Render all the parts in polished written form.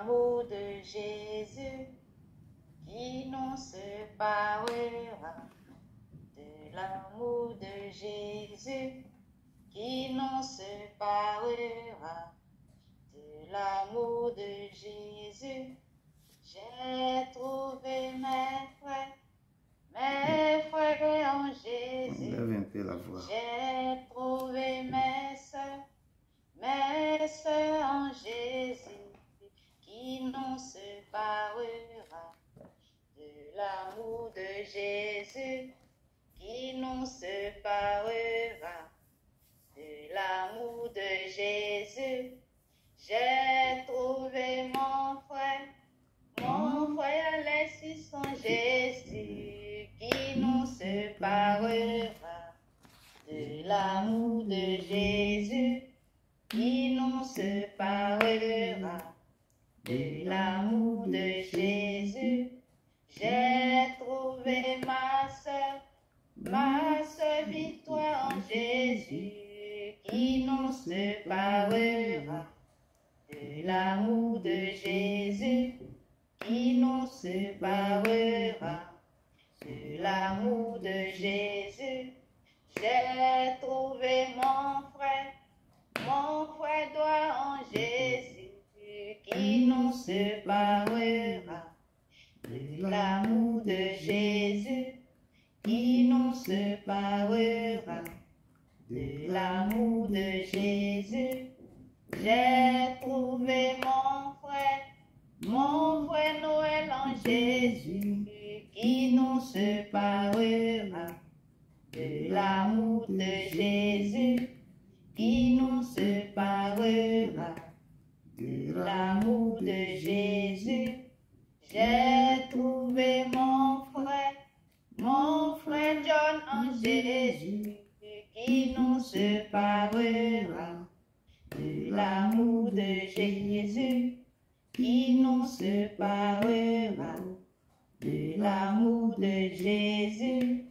L'amour de Jésus qui nous séparera, de l'amour de Jésus qui nous séparera, de l'amour de Jésus. J'ai trouvé mes frères en Jésus. Lève un peu la voix. J'ai trouvé mes sœurs en Jésus, qui nous séparera, de l'amour de Jésus, qui nous séparera, de l'amour de Jésus. J'ai trouvé mon frère Alexis en Jésus, qui nous séparera, de l'amour de Jésus, qui nous séparera, de l'amour de Jésus. J'ai trouvé ma sœur Victoire en Jésus, qui nous séparera, de l'amour de Jésus, qui nous séparera, de l'amour de Jésus. J'ai trouvé mon frère Edouard en Jésus, qui nous séparera, de l'amour de Jésus, qui nous séparera, de l'amour de Jésus. J'ai trouvé mon frère Noël en Jésus, qui nous séparera, de l'amour de Jésus, qui nous séparera, de l'amour de Jésus. J'ai trouvé mon frère John en Jésus, qui nous séparera, de l'amour de Jésus, qui nous séparera, de l'amour de Jésus,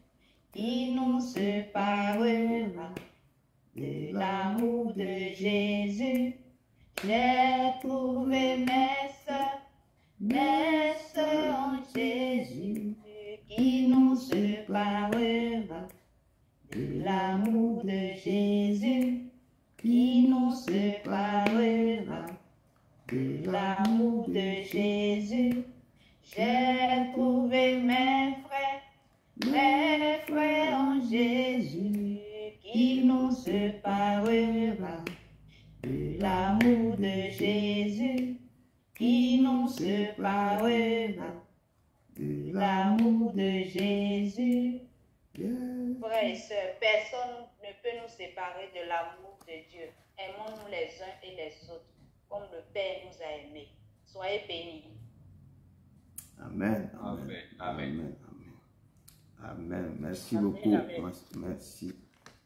qui nous séparera, de l'amour de Jésus. J'ai trouvé mes sœurs en Jésus, qui nous séparera, de l'amour de Jésus, qui nous séparera, de l'amour de Jésus. J'ai trouvé mes frères en Jésus, qui nous séparera, de l'amour de Jésus, qui nous séparera, de l'amour de Jésus. Frères et sœurs, personne ne peut nous séparer de l'amour de Dieu. Aimons-nous les uns et les autres, comme le Père nous a aimés. Soyez bénis. Amen. Amen. Amen. Amen. Merci beaucoup. Merci.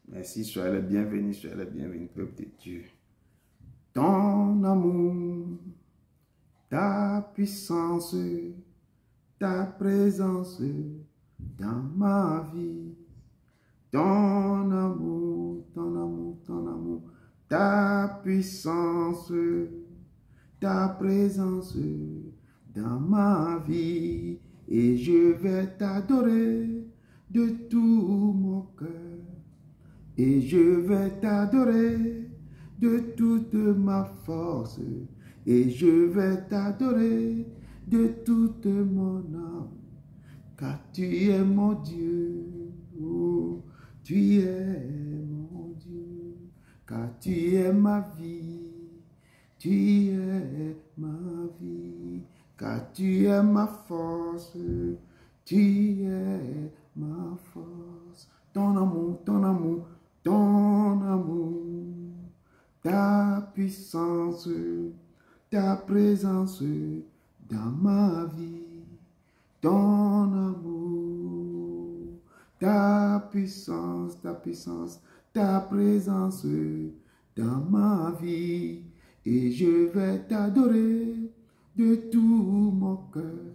Merci. Soyez les bienvenus, peuple de Dieu. Ton amour, ta puissance, ta présence dans ma vie. Ton amour, ta puissance, ta présence dans ma vie. Et je vais t'adorer de tout mon cœur. Et je vais t'adorer de toute ma force. Et je vais t'adorer de toute mon âme. Car tu es mon Dieu. Oh, tu es mon Dieu. Car tu es ma vie. Tu es ma vie. Car tu es ma force. Tu es ma force. Ton amour, ton amour, ton amour, ta puissance, ta présence dans ma vie. Ton amour, ta puissance, ta présence dans ma vie. Et je vais t'adorer de tout mon cœur.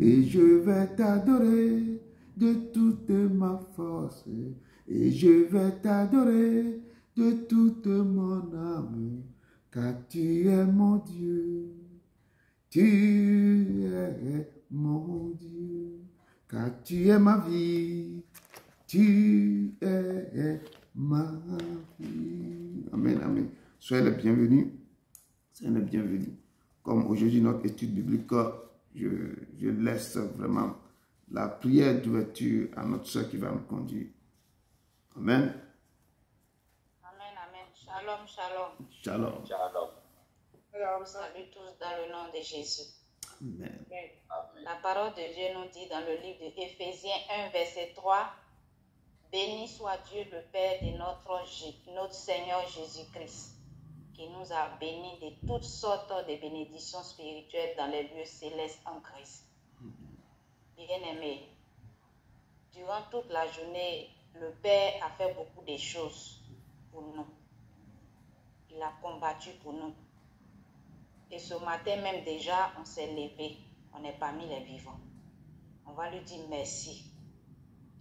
Et je vais t'adorer de toute ma force. Et je vais t'adorer de toute mon âme. Car tu es mon Dieu. Tu es mon Dieu, car tu es ma vie. Tu es ma vie. Amen, amen. Soyez les bienvenus. Soyez les bienvenus. Comme aujourd'hui, notre étude biblique, je laisse vraiment la prière d'ouverture à notre soeur qui va me conduire. Amen. Amen, amen. Shalom, shalom. Shalom. Shalom. Alors, vous saluez tous dans le nom de Jésus. Amen. Amen. La parole de Dieu nous dit dans le livre de Éphésiens 1, verset 3, « Béni soit Dieu le Père de notre Seigneur Jésus-Christ, qui nous a bénis de toutes sortes de bénédictions spirituelles dans les lieux célestes en Christ. » Bien-aimés, durant toute la journée, le Père a fait beaucoup de choses pour nous. Il a combattu pour nous. Et ce matin même déjà, on s'est levé. On est parmi les vivants. On va lui dire merci.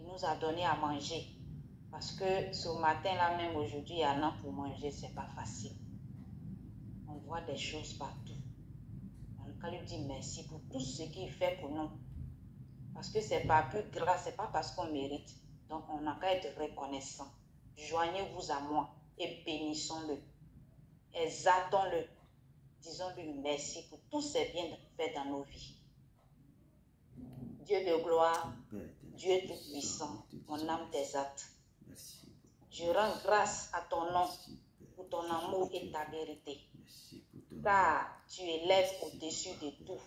Il nous a donné à manger. Parce que ce matin-là, même aujourd'hui, il y en a pour manger, c'est pas facile. On voit des choses partout. On va lui dire merci pour tout ce qu'il fait pour nous. Parce que c'est pas plus grâce, c'est pas parce qu'on mérite. Donc on n'a qu'à être reconnaissant. Joignez-vous à moi et bénissons-le. Exaltons-le. Disons-lui merci pour tous ces biens faits dans nos vies. Dieu de gloire, Dieu tout-puissant, mon âme t'exalte. Je rends grâce à ton nom pour ton amour et ta vérité. Car tu élèves au-dessus de tout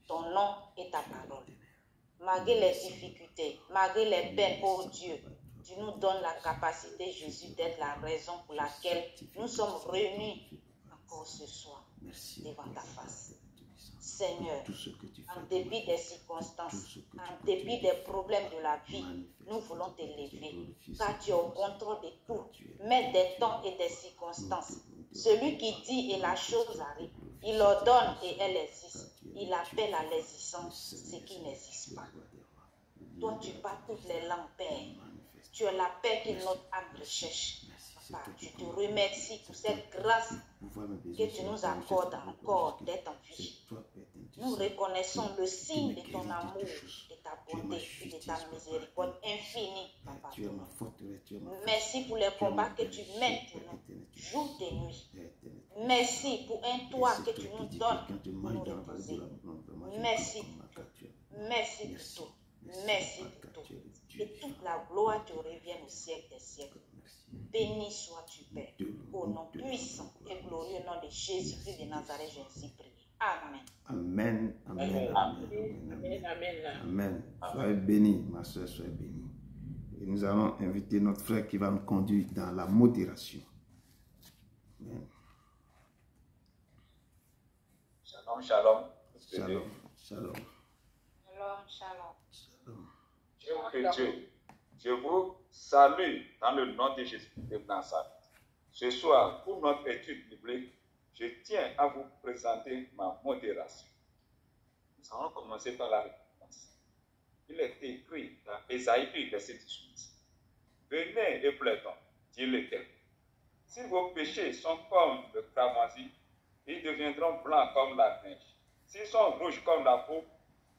ton nom et ta parole. Malgré les difficultés, malgré les peines, oh Dieu, tu nous donnes la capacité, Jésus, d'être la raison pour laquelle nous sommes réunis encore ce soir devant ta face. Seigneur, en dépit des circonstances, en dépit des problèmes de la vie, nous voulons t'élever, car tu es au contrôle de tout, mais des temps et des circonstances. Celui qui dit et la chose arrive, il ordonne et elle existe. Il appelle à l'existence ce qui n'existe pas. Toi, tu parles toutes les langues, Père. Tu es la paix que notre âme recherche. Papa, je te remercie pour cette grâce que tu nous accordes encore d'être en vie. Nous reconnaissons le signe de ton amour, de ta bonté et de ta miséricorde infinie, Papa. Merci pour les combats que tu mènes pour nous, jour et nuit. Merci pour un toit que tu nous donnes pour nous reposer. Merci pour tout. Merci pour tout. Merci pour tout. Que toute la gloire te revienne au siècle des siècles. Béni sois-tu, Père, au nom puissant et glorieux nom de Jésus-Christ de Nazareth, j'ai ainsi prié. Amen. Amen. Amen. Amen. Amen. Amen. Soyez bénis, ma soeur, soyez bénis. Et nous allons inviter notre frère qui va nous conduire dans la modération. Amen. Shalom, shalom. Shalom. Shalom. Shalom, shalom. Dieu, je vous salue dans le nom de Jésus de Nazareth. Ce soir, pour notre étude biblique, je tiens à vous présenter ma modération. Nous allons commencer par la réponse. Il est écrit dans Ésaïe 1, verset 18. Venez et plaidons, dit l'Éternel. Si vos péchés sont comme le cramoisi, ils deviendront blancs comme la neige. S'ils sont rouges comme la peau,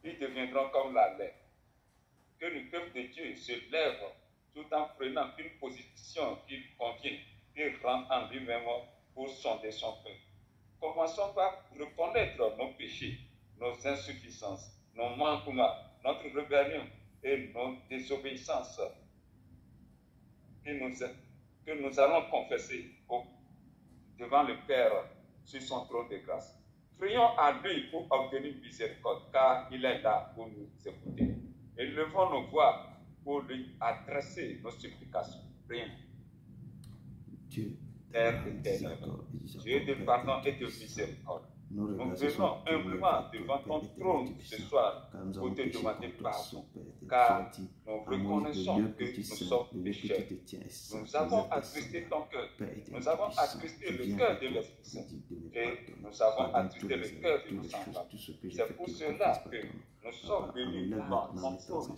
ils deviendront comme la laine. Que le peuple de Dieu se lève tout en prenant une position qui convient et rentre en lui-même pour sonder son peuple. Commençons par reconnaître nos péchés, nos insuffisances, nos manquements, notre rébellion et nos désobéissances que nous allons confesser devant le Père sur son trône de grâce. Prions à lui pour obtenir miséricorde, car il est là pour nous écouter. Et levons nos voix pour lui adresser nos supplications. Prions. Dieu, Père éternel, Dieu de pardon et de miséricorde, nous venons humblement devant ton trône ce soir pour te demander pardon, car nous reconnaissons que nous sommes pécheurs. Nous avons attristé ton cœur, nous avons attristé le cœur de l'Esprit Saint, et nous avons attristé le cœur de nos enfants. C'est pour cela que nous sommes venus devant ton trône.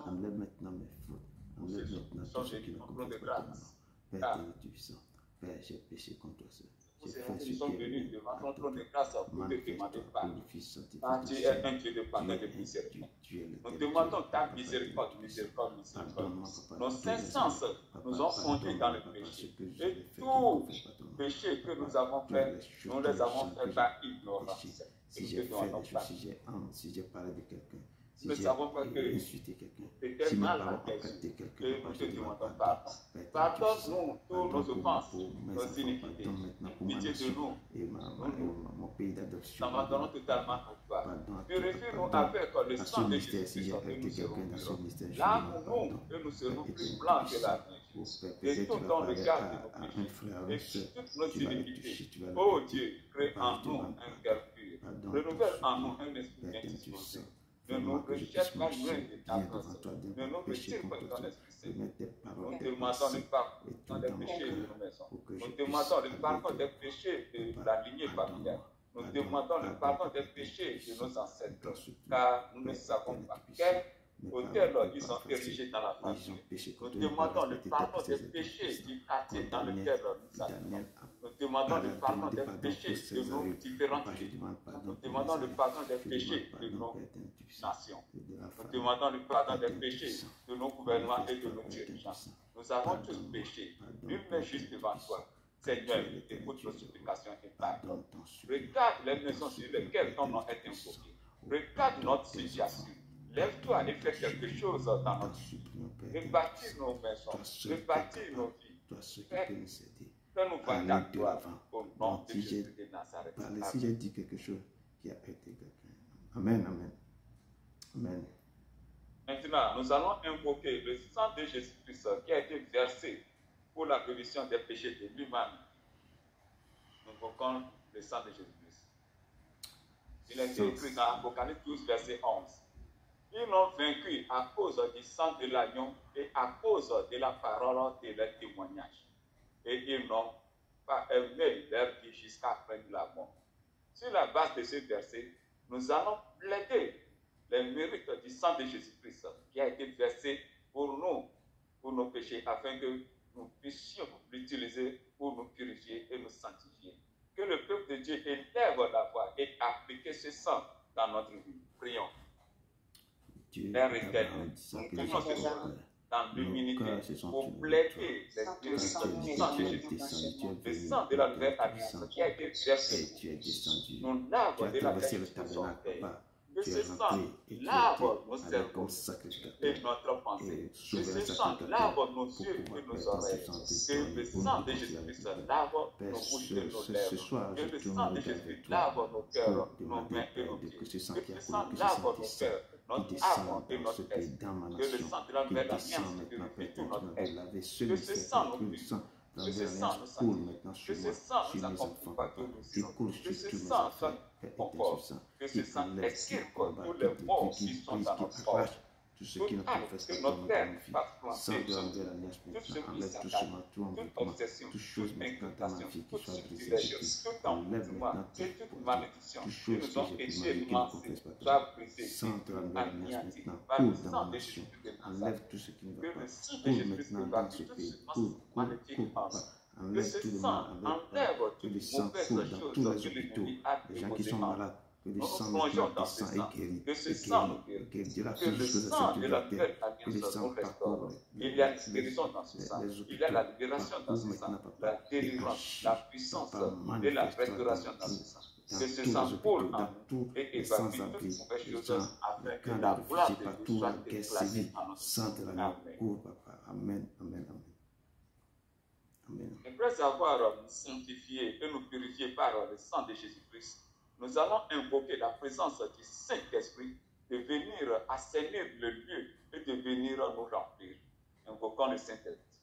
Enlève maintenant mes fautes. Enlève maintenant tout ce qui ne comprend pas. Père, tu es puissant. Père, j'ai péché contre toi seul. Pour ces raisons, nous sommes venus devant ton trône de grâce pour te demander pardon. Car tu es un Dieu de pardon et de miséricorde. Nous demandons ta miséricorde, miséricorde, miséricorde. Nos instances nous ont conduits dans le péché. Et tout péché que nous avons fait, nous les avons fait par ignorance. Si j'ai fait des choses, si j'ai parlé de quelqu'un, si nous j'ai savons pas que insulté quelqu'un, c'était si mes mal parents à ont affecté quelqu'un. quelqu'un, Et nous te demandons pardon. Pardonne-nous toutes nos offenses, nos iniquités. Pitié de nous. mon pays d'adoption. Nous abandonnons totalement à toi. Purifie-nous avec le sang de Jésus-Christ que nous serons purs. Là où nous serons plus blancs que la neige. Et tout dans le garde de nos péchés. Et toutes nos iniquités. Oh Dieu, crée en nous un cœur pur. Renouvelle en nous un esprit bien disposé. Ne nous rejette pas loin de ta grâce. Ne nous retire pas de ton Esprit Saint. Nous demandons le pardon des péchés de nos maisons. Nous demandons le pardon des péchés de la lignée familiale. Nous demandons le pardon des péchés de nos ancêtres. Car nous ne savons pas quel autel ils ont érigé dans la famille. Nous demandons le pardon des péchés du quartier dans lequel nous sommes. Nous demandons le pardon des péchés de nos différentes villes. Nous demandons le pardon des péchés de nos nations. Nous demandons le pardon des péchés de nos gouvernements et de nos dirigeants. Nous avons tous péché. Nul n'est juste devant toi. Seigneur, écoute nos supplications et pardonne. Regarde les maisons sur lesquelles ton nom est invoqué. Regarde notre situation. Lève-toi et fais quelque chose dans notre vie. Rebâtis nos maisons. Rebâtis nos vies. Fais-nous voir ta gloire au nom de Jésus de Nazareth. Si j'ai dit quelque chose qui a été quelqu'un. Amen, amen. Amen. Maintenant, nous allons invoquer le sang de Jésus-Christ qui a été versé pour la rémission des péchés de lui-même. Nous invoquons le sang de Jésus-Christ. Il est écrit dans Apocalypse 12, verset 11. Ils l'ont vaincu à cause du sang de l'agneau et à cause de la parole de leur témoignage. Et ils n'ont pas aimé leur vie jusqu'à prendre la mort. Sur la base de ce verset, nous allons plaider les mérites du sang de Jésus-Christ qui a été versé pour nous, pour nos péchés, afin que nous puissions l'utiliser pour nous purifier et nous sanctifier. Que le peuple de Dieu élève la voix et applique ce sang dans notre vie. Prions. Père éternel, nous prions ce soir dans l'humilité pour plaider les mérites du sang de Jésus-Christ, le sang de la nouvelle alliance qui a été versé. Nous lave de la péché de son Père. Que ce sang lave nos cerveaux et notre pensée. Que ce sang lave nos yeux et nos oreilles. Que le sang de Jésus-Christ lave nos bouches et nos lèvres. Que le sang de Jésus-Christ lave nos cœurs, nos mains et nos pieds. Que le sang lave nos cœurs, notre âme et notre esprit. Que le sang de la nouvelle alliance purifie tout notre être. Que ce sang nous purifie. Que ce sang nous sanctifie. Que ce sang nous accompagne partout où nous sommes. Que ce sang soit confort. Que ce sang extirpe tous les maux qui sont dans notre corps. Toute acte que notre Père va planter sur nous. Toute ce qui s'attaque, toute obsession, toute incantation, toute subtilège, tout envoûtement et toute malédiction que nous ont été lancés soit brisé et anéanti par le sang de Jésus de Nazareth. Que le sang de Jésus va toute semence maléfique en nous. Que ce sang enlève toutes les mauvaises choses que l'ennemi a déposées en nous. Nous nous plongeons dans ce sang. Que ce sang nous guérisse. Que le sang de la nouvelle alliance nous restaure. Il y a une guérison dans ce sang. Il y a la libération dans ce sang. La délivrance, la puissance et la restauration dans ce sang. Que ce sang coule en nous et évacue toutes mauvaises choses afin que la gloire de Dieu soit déclarée en nous. Amen. Amen. Amen. Après avoir nous sanctifié et nous purifié par le sang de Jésus-Christ, nous allons invoquer la présence du Saint-Esprit de venir assainir le lieu et de venir nous remplir. Invoquons le Saint-Esprit.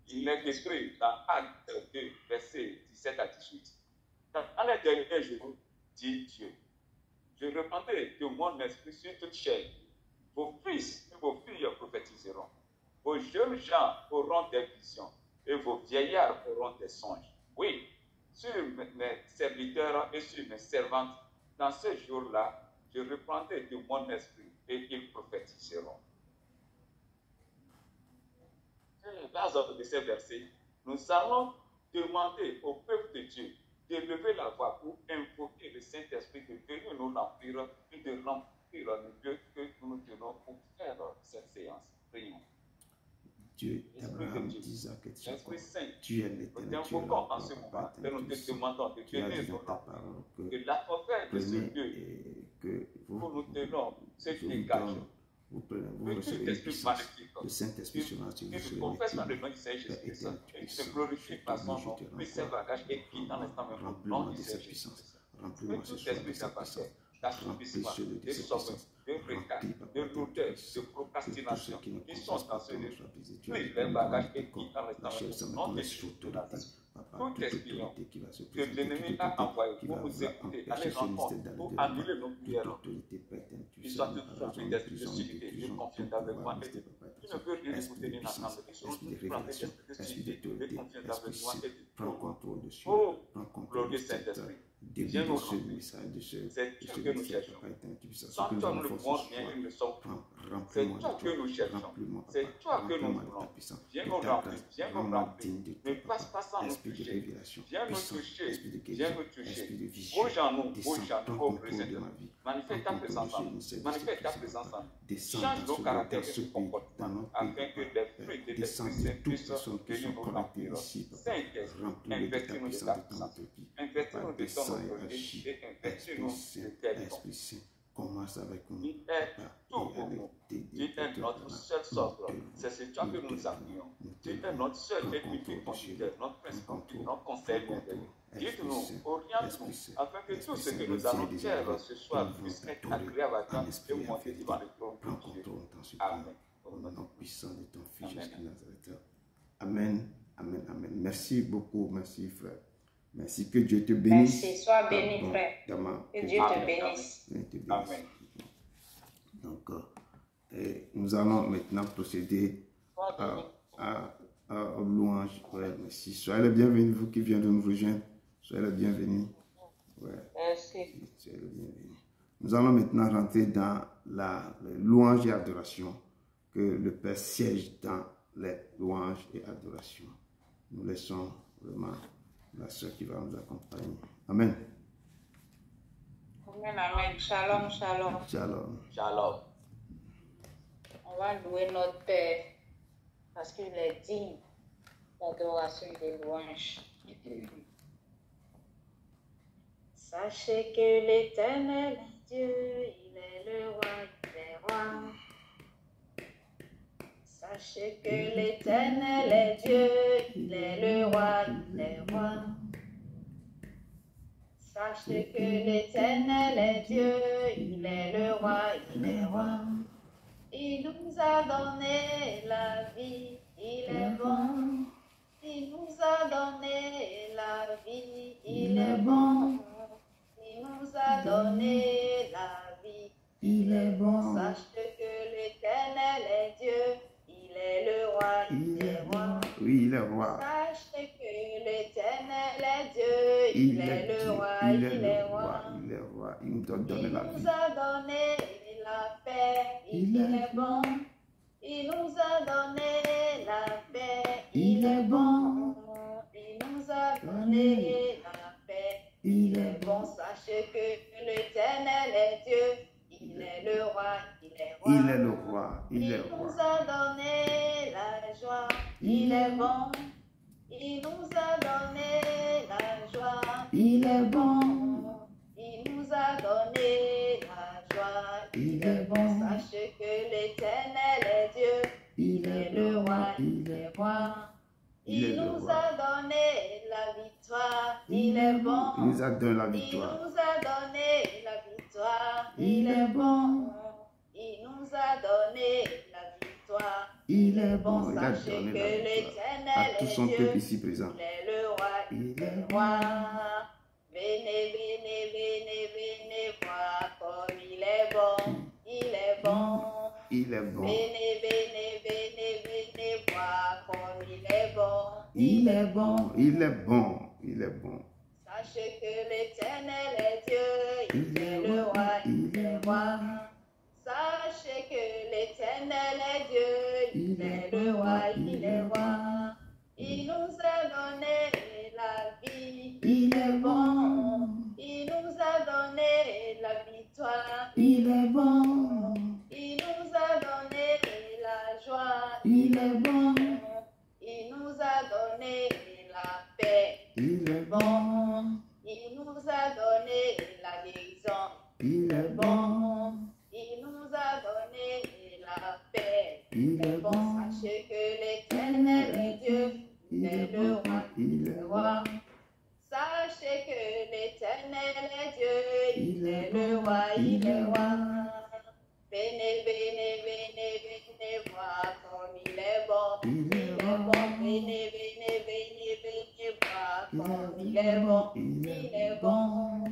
Il est écrit dans Actes 2, versets 17 à 18. Dans les derniers jours, dit Dieu, je répandrai de mon esprit sur toute chair. Vos fils et vos filles prophétiseront. Vos jeunes gens auront des visions et vos vieillards auront des songes. Oui, sur mes serviteurs et sur mes servantes, dans ce jour-là, je reprendrai de mon esprit et ils prophétiseront. Sur la base de ces versets, nous allons demander au peuple de Dieu de lever la voix pour invoquer le Saint-Esprit de venir nous remplir et de remplir le lieu que nous tenons pour faire cette séance. Prions. Dieu, Esprit Abraham, de Dieu, Isaac et Esprit Jacob, Saint, tu es nous l'éternel, tu es t'invoquons en le ce Père, moment Père, et nous te Saint-Esprit. demandons de Tu as venir dit nous dans ta remplir, parole que que l'atmosphère de ce prenez lieu et que où nous tenons se je vous dégage. donne, vous prenez, vous Que tout recevez une esprit puissance. magnifique Le Saint-Esprit sera sur vous, qui sur nous les confesse dans le métiers. nom du Seigneur Père Jésus-Christ éternel, tu et es qui se saint. glorifie par son nom, Je te puisse ses renvoie. bagages et qui dans l'instant même au nom Remplis-moi du de Seigneur cette puissance. Jésus-Christ. Que Remplis-moi ce tout soir de esprit cette puissance. d'apathie, d'assouplissement, Remplis-le de de cette sommeil, puissance. de regard, Remplis, de Papa, de lourdeur, de puissance. Que tous procrastination ceux qui ne qui croient sont pas dans ce que ton nom lieu, soit brisé, tu as prise dit les que bagages nous et devons qui dans la l'instant chair même sans au nom de laisse Jésus de autorité. Nazareth. Papa, Tout toute espion autorité qui va se que présenter, l'ennemi toute a autorité envoyé qui pour va nous éviter, empêcher aller ce ministère rencontre, d'aller pour de l'avant. annuler nos Toute prières, autorité pétenne, qui puissance, soit tout raison rempli de d'esprit de prison, de sécurité, de détruison, confiance tout avec pouvoir moi et resté, de Papa, qui ne veut rien esprit écouter de ni puissance, n'entendre, qui seront esprit de tous remplis révélation, d'esprit de esprit sécurité, de d'autorité, confiance esprit avec moi saint, et de prends pouvoir. contrôle dessus, Oh, prends contrôle de glorieux cette Saint-Esprit, début viens de nous ce remplir. message, de ce C'est toi que nous message, cherchons. Papa éternel, qui puisse ce Sans que nous toi, allons nous ne faire ce pouvons rien soir. et nous ne sommes plus. C'est Remplis-moi toi de que toi, nous cherchons. remplis-moi, Papa, C'est toi que nous remplis-moi de ta voulons. puissance, Viens de nous ta remplir, grâce, viens nous rends-moi remplir. digne de Ne toi, passe Papa. pas sans nous Esprit de toucher. révélation, Viens nous puissance, toucher. esprit de Viens guérison, nous esprit toucher. de vision, Bouge en nous, descends, bouge en prends nous, oh contrôle de Saint-Esprit. ma vie, Manifeste prends ta contrôle présence de en ce nous. ministère, de ce Manifeste ta puissant, présence en Papa. nous. Descends Change dans nos ce caractères dans et ce nos pays, dans comportements notre afin pays, que Papa. les fruits de Descends l'Esprit de Saint toutes puissent personnes qui venir sont nous connectées remplir. ici, Papa. Saint-Esprit, Remplis-les de ta investis-nous de puissance, ta de ton puissance. autorité. Investis-nous Papa, de ton descends et autorité agis. et Esprit investis-nous Saint, de tes dons. Esprit Saint, commence avec nous, Il est Papa. tout Et pour allez, nous. Tu es notre seul socle. C'est sur toi que nous appuyons. Tu es notre seul et unique conducteur, notre prince conduit, notre conseil merveilleux. Guide-nous, oriente-nous, afin que tout ce que nous allons faire ce soir puisse être agréable à toi et monter devant le trône de Dieu. Amen. Au nom puissant de ton Fils Jésus Nazareth. Amen. Amen. Amen. Merci beaucoup. Merci, frère. Merci. Que Dieu te bénisse. Merci. Sois béni, frère. Que Dieu te bénisse. Amen. Donc, nous allons maintenant procéder à louange. Ouais, merci. Soyez les bienvenus, vous qui venez de nous rejoindre. Soyez les bienvenus. Ouais. Merci. Soyez les bienvenus. Nous allons maintenant rentrer dans la louange et adoration. Que le Père siège dans les louanges et adorations. Nous laissons vraiment la soeur qui va nous accompagner. Amen. Amen, amen. Shalom, shalom. Shalom. Shalom. On va louer notre Père parce qu'il est digne d'adoration et de louange. Sachez que l'Éternel est Dieu, il est le roi des rois. Sachez que l'Éternel est Dieu, il est le roi des rois. Sachez que l'Éternel est Dieu, il est le roi, il est roi. Il nous a donné la vie, il est bon. Il nous a donné la vie, il est bon. Il nous a donné la vie, il est bon. Sachez que l'Éternel est Dieu, il est le roi, il est roi. Oui, il est roi. Sachez que l'Éternel est Dieu, il est le roi, il est roi. Il est roi. Il nous a donné la vie. Il nous a donné la paix, il est bon. Il nous a donné la paix, il est bon. Il nous a donné la paix, il est bon. Sachez que l'Éternel est Dieu, il est le roi, il est roi. Il est le roi, il est Il roi. nous a donné la joie, il est bon. Il nous a donné la joie, il est bon. Il nous a donné la joie, il est bon. Sachez que l'Éternel est Dieu, il est le roi, il est roi. Il nous a donné la victoire, il est bon. Il nous a donné la Il victoire. nous a donné la victoire, il est bon. Il nous a donné la victoire, il est bon. Il a Sachez donné que la victoire l'Éternel à tout est son Dieu, peuple ici présent. il est le roi, il est roi. Venez, venez, venez, venez voir comme il est bon, il est bon. Il est bon. Venez, venez, venez, venez voir comme il est bon. Il est bon. Il est bon. Il est bon. Sachez que l'Éternel est Dieu, il est le roi, il est roi. Sachez que l'Éternel est Dieu, il est le roi, il est roi. Il nous a donné il est bon. Il nous a donné la joie, il est bon. Il nous a donné la paix, il est bon. Il nous a donné la guérison, il est bon. Il nous a donné la paix, il est bon. Sachez que l'Éternel est Dieu, il est le roi, il est le roi. Sachez que l'Éternel est Dieu, il est le roi, il est roi. Venez, venez, venez, venez voir comme il est bon, il est bon. Venez, venez, venez, venez voir comme il est bon, il est bon.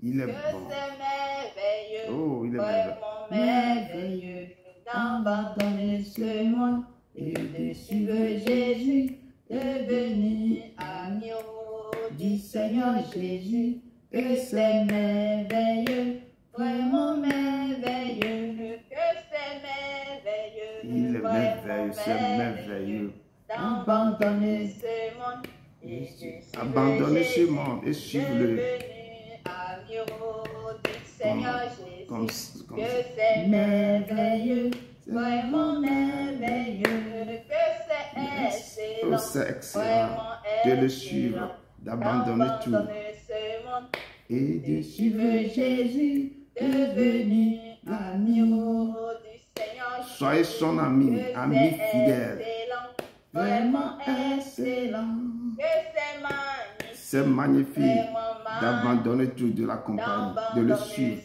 Il est Que bon. c'est merveilleux, Oh, il est vraiment merveilleux, d'abandonner ce monde et de suivre Jésus, devenu agneau du Seigneur Jésus. Que c'est merveilleux, vraiment merveilleux, que c'est merveilleux, Il est merveilleux, c'est merveilleux. d'abandonner ce monde et de suivre Abandonnez ce Jésus, monde et suivez-le. devenu agneau du Seigneur Comme, Jésus. comme Que c'est merveilleux, vraiment merveilleux, que c'est oh, excellent, c'est excellent vraiment de le suivre, d'abandonner tout ce monde et de suivre. suivre Jésus, devenu agneau du Seigneur. Soyez son ami, Que ami c'est fidèle. excellent, vraiment excellent, que c'est magnifique, C'est magnifique vraiment d'abandonner tout, de l'accompagner, de le suivre,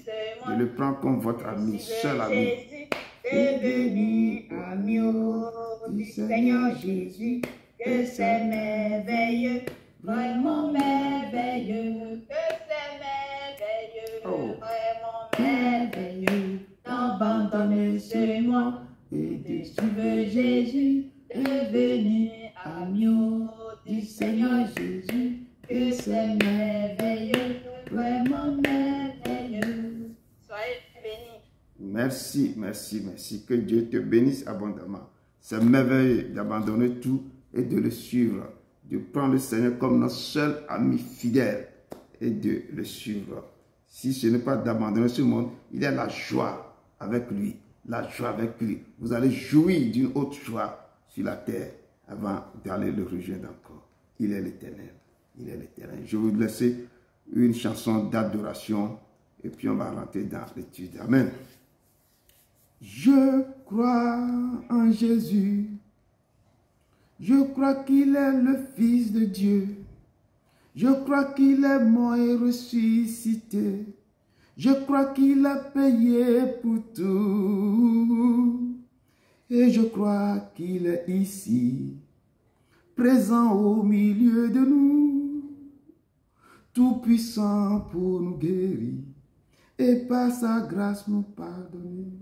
de le prendre comme votre ami, seul ami. Jésus, devenu agneau du Seigneur Jésus, que c'est merveilleux, vraiment merveilleux, que c'est merveilleux, Oh. vraiment merveilleux, d'abandonner ce monde et de suivre Jésus, devenu agneau du Seigneur Jésus, que c'est merveilleux, vraiment merveilleux. Soyez bénis. Merci, merci, merci. Que Dieu te bénisse abondamment. C'est merveilleux d'abandonner tout et de le suivre, de prendre le Seigneur comme notre seul ami fidèle et de le suivre. Si ce n'est pas d'abandonner ce monde, il y a la joie avec lui. La joie avec lui. Vous allez jouir d'une autre joie sur la terre avant d'aller le rejoindre encore. Il est l'Éternel. Il est l'Éternel. Je vais vous laisser une chanson d'adoration et puis on va rentrer dans l'étude. Amen. Je crois en Jésus. Je crois qu'il est le Fils de Dieu. Je crois qu'il est mort et ressuscité. Je crois qu'il a payé pour tout. Et je crois qu'il est ici, présent au milieu de nous, tout puissant pour nous guérir et par sa grâce nous pardonner.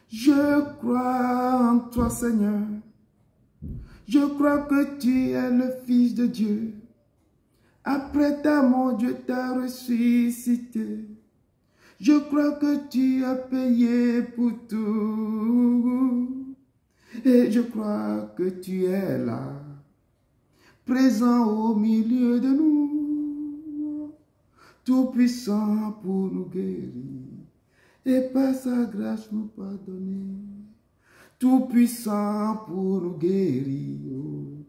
Je crois en toi, Seigneur. Je crois que tu es le Fils de Dieu. Après ta mort, Dieu t'a ressuscité. Je crois que tu as payé pour tout. Et je crois que tu es là, présent au milieu de nous, tout puissant pour nous guérir et par sa grâce nous pardonner. Tout puissant pour nous guérir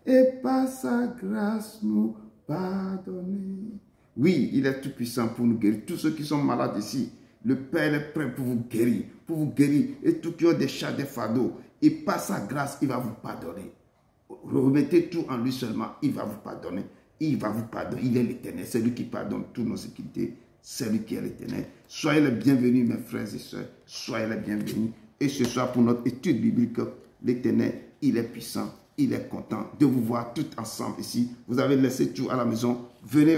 et par sa grâce nous pardonner. Oui, il est tout puissant pour nous guérir. Tous ceux qui sont malades ici, le Père est prêt pour vous guérir. Et tous qui ont des chats, des fardeaux, et par sa grâce, il va vous pardonner. Remettez tout en lui seulement, il va vous pardonner. Il va vous pardonner. Il est l'Éternel, c'est lui qui pardonne toutes nos iniquités. C'est lui qui est l'Éternel. Soyez les bienvenus, mes frères et sœurs. Soyez les bienvenus. Et ce soir, pour notre étude biblique, l'Éternel, il est puissant. Il est content de vous voir tous ensemble ici. Vous avez laissé tout à la maison. Venez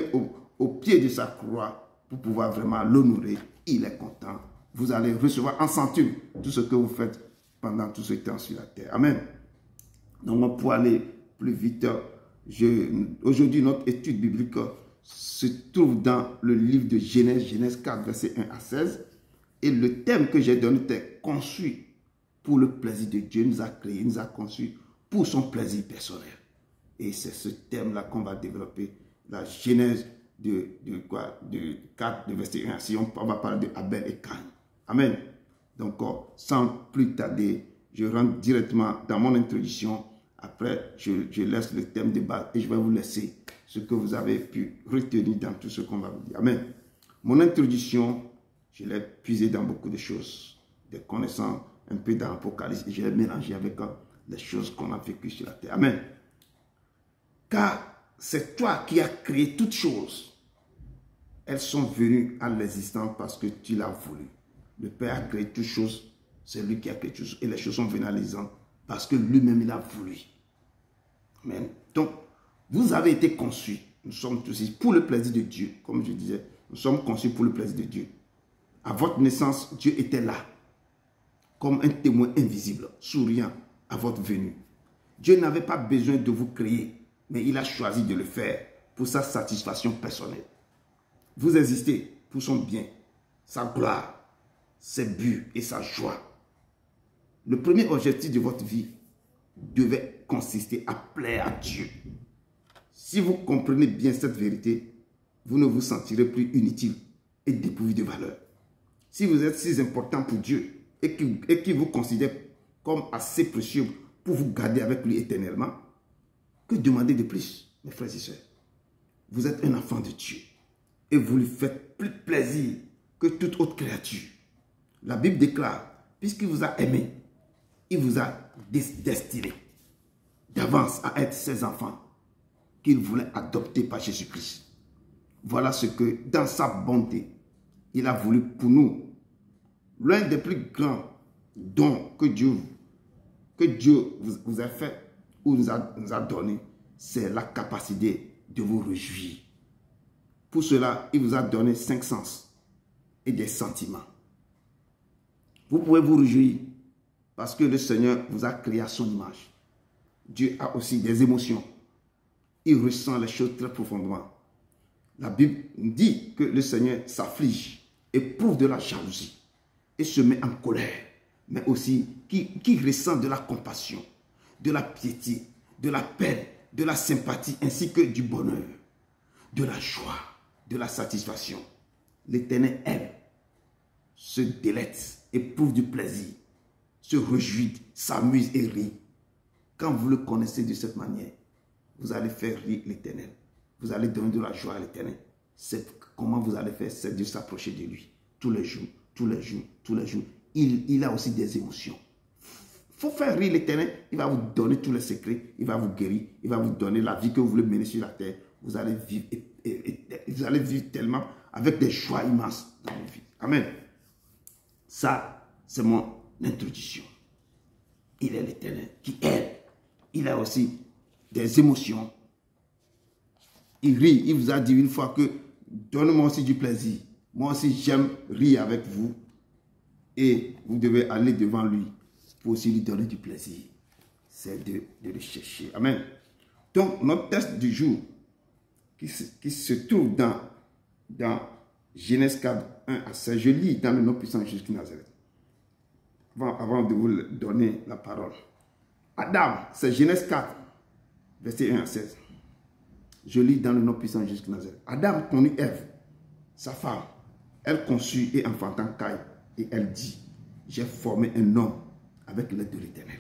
au pied de sa croix pour pouvoir vraiment l'honorer. Il est content. Vous allez recevoir en centuple tout ce que vous faites pendant tout ce temps sur la terre. Amen. Donc, pour aller plus vite, aujourd'hui, notre étude biblique se trouve dans le livre de Genèse, Genèse 4, versets 1 à 16. Et le thème que j'ai donné était conçu pour le plaisir de Dieu. Il nous a créé, nous a conçu pour son plaisir personnel. Et c'est ce thème-là qu'on va développer, la Genèse 4, de verset 1 à 6, on va parler de Abel et Caïn. Amen. Donc, sans plus tarder, je rentre directement dans mon introduction. Après, je laisse le thème de base et je vais vous laisser ce que vous avez pu retenir dans tout ce qu'on va vous dire. Amen. Mon introduction, je l'ai puisé dans beaucoup de choses, des connaissances un peu dans l'Apocalypse et je l'ai mélangé avec les choses qu'on a vécues sur la terre. Amen. Car c'est toi qui as créé toutes choses. Elles sont venues à l'existence parce que tu l'as voulu. Le Père a créé toutes choses, c'est lui qui a créé toutes choses. Et les choses sont venues à l'existence parce que lui-même, il a voulu. Amen. Donc, vous avez été conçus. Nous sommes tous ici pour le plaisir de Dieu. Comme je disais, nous sommes conçus pour le plaisir de Dieu. À votre naissance, Dieu était là, comme un témoin invisible, souriant à votre venue. Dieu n'avait pas besoin de vous créer, mais il a choisi de le faire pour sa satisfaction personnelle. Vous existez pour son bien, sa gloire, ses buts et sa joie. Le premier objectif de votre vie devait consister à plaire à Dieu. Si vous comprenez bien cette vérité, vous ne vous sentirez plus inutile et dépourvu de valeur. Si vous êtes si important pour Dieu et qu'il vous considère comme assez précieux pour vous garder avec lui éternellement, que demander de plus, mes frères et sœurs? Vous êtes un enfant de Dieu et vous lui faites plus plaisir que toute autre créature. La Bible déclare, puisqu'il vous a aimé, il vous a destiné d'avance à être ses enfants qu'il voulait adopter par Jésus-Christ. Voilà ce que, dans sa bonté, il a voulu pour nous. L'un des plus grands dons que Dieu vous a fait ou nous a donné, c'est la capacité de vous réjouir. Pour cela, il vous a donné 5 sens et des sentiments. Vous pouvez vous réjouir parce que le Seigneur vous a créé à son image. Dieu a aussi des émotions. Il ressent les choses très profondément. La Bible dit que le Seigneur s'afflige, éprouve de la jalousie et se met en colère, mais aussi qui ressent de la compassion, de la piété, de la peine, de la sympathie ainsi que du bonheur, de la joie, de la satisfaction. L'Éternel aime, se délecte, éprouve du plaisir, se réjouit, s'amuse et rit. Quand vous le connaissez de cette manière, vous allez faire rire l'Éternel. Vous allez donner de la joie à l'Éternel. Comment vous allez faire? C'est de s'approcher de lui. Tous les jours, tous les jours, tous les jours. Il a aussi des émotions. Il faut faire rire l'Éternel. Il va vous donner tous les secrets. Il va vous guérir. Il va vous donner la vie que vous voulez mener sur la terre. Vous allez vivre, vous allez vivre tellement avec des joies immenses dans vos vies. Amen. Ça, c'est mon introduction. Il est l'Éternel qui aide. Il a aussi des émotions. Il rit. Il vous a dit une fois que donne-moi aussi du plaisir. Moi aussi, j'aime rire avec vous. Et vous devez aller devant lui pour aussi lui donner du plaisir. C'est de le chercher. Amen. Donc, notre texte du jour qui se trouve dans Genèse 4, 1 à 16. Je lis dans le nom puissant de Jésus Nazareth. Avant de vous donner la parole. Adam, c'est Genèse 4, verset 1 à 16. Je lis dans le nom puissant de Jésus Nazareth. Adam connut Ève, sa femme. Elle conçut et enfanta Caïn. Et elle dit, j'ai formé un homme avec l'aide de l'Éternel.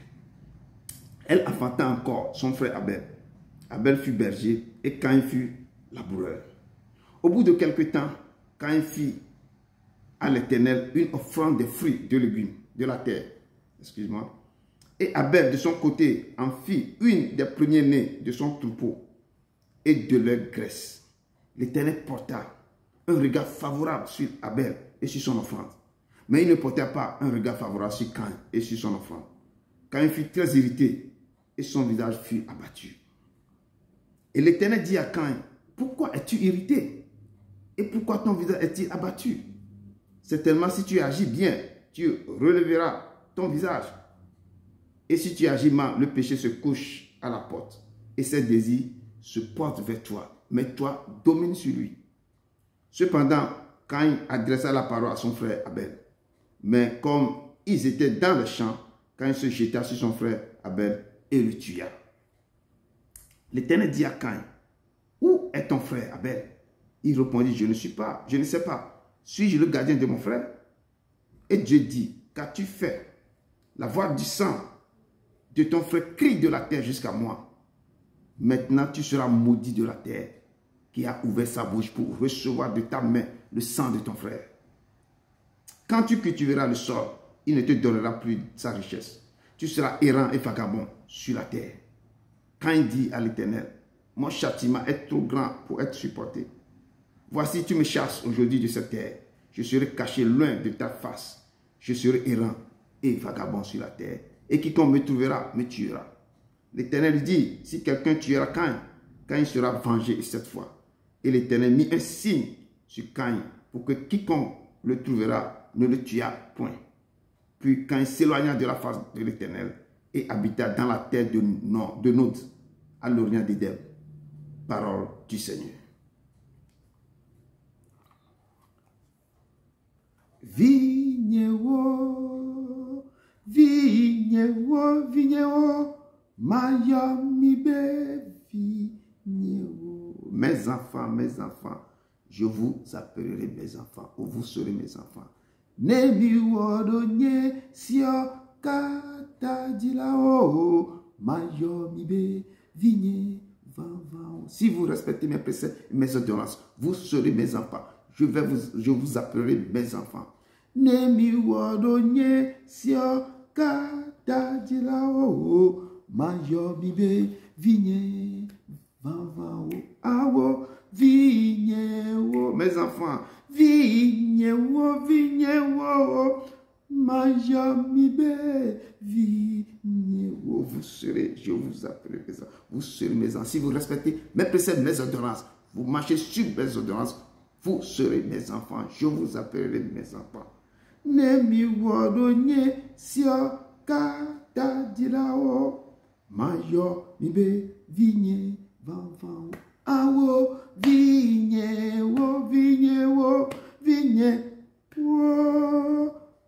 Elle enfanta encore son frère Abel. Abel fut berger et Caïn fut laboureur. Au bout de quelque temps, Caïn fit à l'Éternel une offrande de fruits, de légumes, de la terre. Excuse-moi. Et Abel, de son côté, en fit une des premiers-nés de son troupeau et de leur graisse. L'Éternel porta un regard favorable sur Abel et sur son offrande. Mais il ne porta pas un regard favorable sur Caïn et sur son offrande. Caïn fut très irrité et son visage fut abattu. Et l'Éternel dit à Caïn, pourquoi es-tu irrité? Et pourquoi ton visage est-il abattu? Certainement, si tu agis bien, tu releveras ton visage. Et si tu agis mal, le péché se couche à la porte. Et ses désirs se portent vers toi. Mais toi, domine sur lui. Cependant, Caïn adressa la parole à son frère Abel. Mais comme ils étaient dans le champ, Caïn se jeta sur son frère Abel et le tua. L'Éternel dit à Caïn, où est ton frère Abel? Il répondit, je ne sais pas. Suis-je le gardien de mon frère? Et Dieu dit, qu'as-tu fait? La voix du sang de ton frère crie de la terre jusqu'à moi. Maintenant, tu seras maudit de la terre qui a ouvert sa bouche pour recevoir de ta main le sang de ton frère. Quand tu cultiveras le sol, il ne te donnera plus sa richesse. Tu seras errant et vagabond sur la terre. Quand il dit à l'Éternel, mon châtiment est trop grand pour être supporté. Voici, tu me chasses aujourd'hui de cette terre. Je serai caché loin de ta face. Je serai errant et vagabond sur la terre. Et quiconque me trouvera, me tuera. L'Éternel dit, si quelqu'un tuera Caïn, Caïn sera vengé cette fois. Et l'Éternel mit un signe sur Caïn pour que quiconque le trouvera ne le tuât point. Puis Caïn s'éloigna de la face de l'Éternel et habita dans la terre de Nod, à l'orient d'Éden. Parole du Seigneur. Vignewo, vignewo, vignewo, mayamibe, vignewo. Mes enfants, je vous appellerai mes enfants, ou vous serez mes enfants. Nemi wodonye sio kata dilao, mayomibe, vigne, van. Si vous respectez mes préceptes et mes ordonnances, vous serez mes enfants. Je vous appellerai mes enfants. Nemi wodonye sio kata dilao, mayomibe, vigne, van. Awo, vignewo, mes enfants, vignewo, mayamibe, vignewo. Vous serez, je vous appellerai mes enfants. Vous serez mes enfants. Si vous respectez mes préceptes, mes ordonnances, vous marchez sur mes ordonnances, vous serez mes enfants. Je vous appellerai mes enfants. Nemi wodonye sio kata dilao, mayamibe, vigne, van. Awo, vignewo,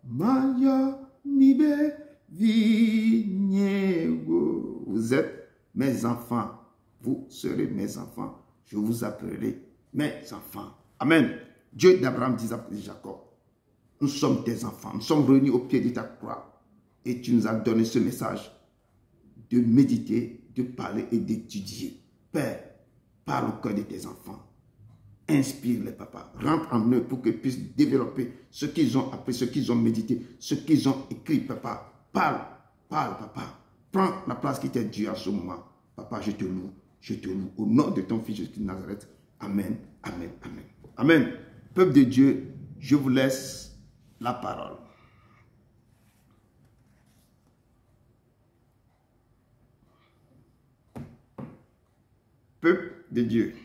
mayamibe, vignewo. Vous êtes mes enfants, vous serez mes enfants, je vous appellerai mes enfants. Amen. Dieu d'Abraham, d'Isaac et de Jacob, nous sommes tes enfants, nous sommes réunis au pied de ta croix et tu nous as donné ce message de méditer, de parler et d'étudier. Père, parle au cœur de tes enfants. Inspire-les, papa. Rentre en eux pour qu'ils puissent développer ce qu'ils ont appris, ce qu'ils ont médité, ce qu'ils ont écrit, papa. Parle, papa. Prends la place qui t'est due à ce moment. Papa, je te loue. Au nom de ton Fils Jésus de Nazareth. Amen, amen, amen. Amen. Peuple de Dieu, je vous laisse la parole. Peuple de Dieu.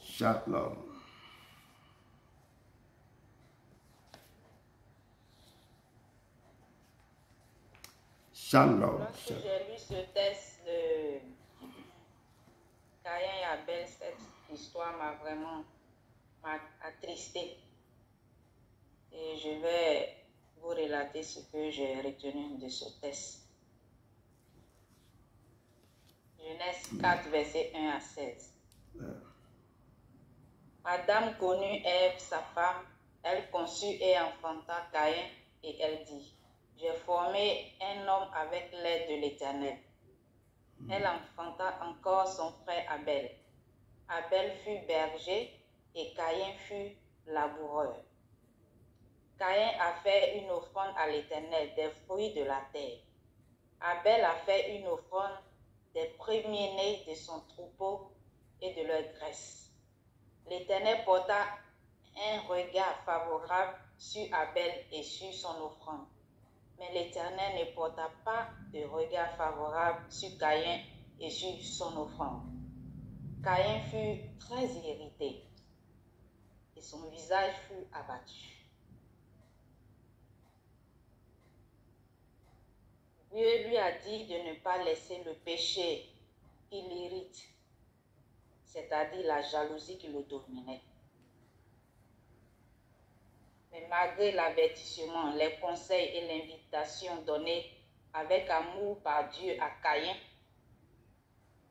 Shalom. Shalom. Lorsque j'ai lu ce texte de Caïn et Abel, cette histoire m'a vraiment attristé. Et je vais vous relater ce que j'ai retenu de ce texte. Genèse 4, versets 1 à 16. Adam connut Ève, sa femme, elle conçut et enfanta Caïn, et elle dit, j'ai formé un homme avec l'aide de l'Éternel. Elle enfanta encore son frère Abel. Abel fut berger et Caïn fut laboureur. Caïn a fait une offrande à l'Éternel des fruits de la terre. Abel a fait une offrande des premiers-nés de son troupeau et de leur graisse. L'Éternel porta un regard favorable sur Abel et sur son offrande. Mais l'Éternel ne porta pas de regard favorable sur Caïn et sur son offrande. Caïn fut très irrité et son visage fut abattu. Dieu lui a dit de ne pas laisser le péché qui l'irrite, c'est-à-dire la jalousie qui le dominait. Mais malgré l'avertissement, les conseils et l'invitation donnés avec amour par Dieu à Caïn,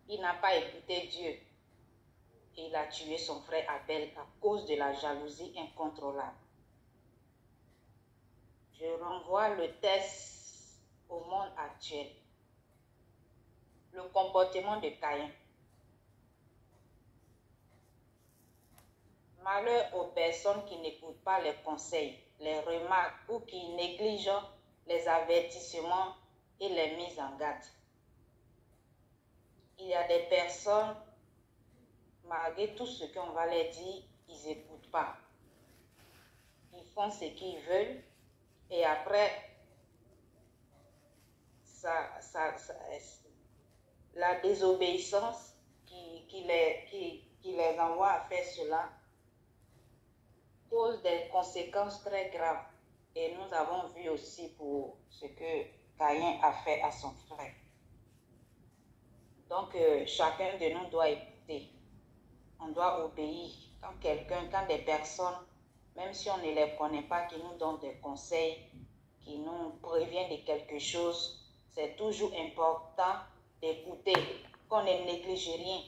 il n'a pas écouté Dieu et il a tué son frère Abel à cause de la jalousie incontrôlable. Je renvoie le test au monde actuel. Le comportement de Caïn. Malheur aux personnes qui n'écoutent pas les conseils, les remarques ou qui négligent les avertissements et les mises en garde. Il y a des personnes, malgré tout ce qu'on va leur dire, ils n'écoutent pas. Ils font ce qu'ils veulent et après, la désobéissance qui les envoie à faire cela cause des conséquences très graves. Et nous avons vu aussi pour ce que Caïn a fait à son frère. Donc, chacun de nous doit écouter. On doit obéir. Quand des personnes, même si on ne les connaît pas, qui nous donnent des conseils, qui nous préviennent de quelque chose, c'est toujours important d'écouter, qu'on ne néglige rien.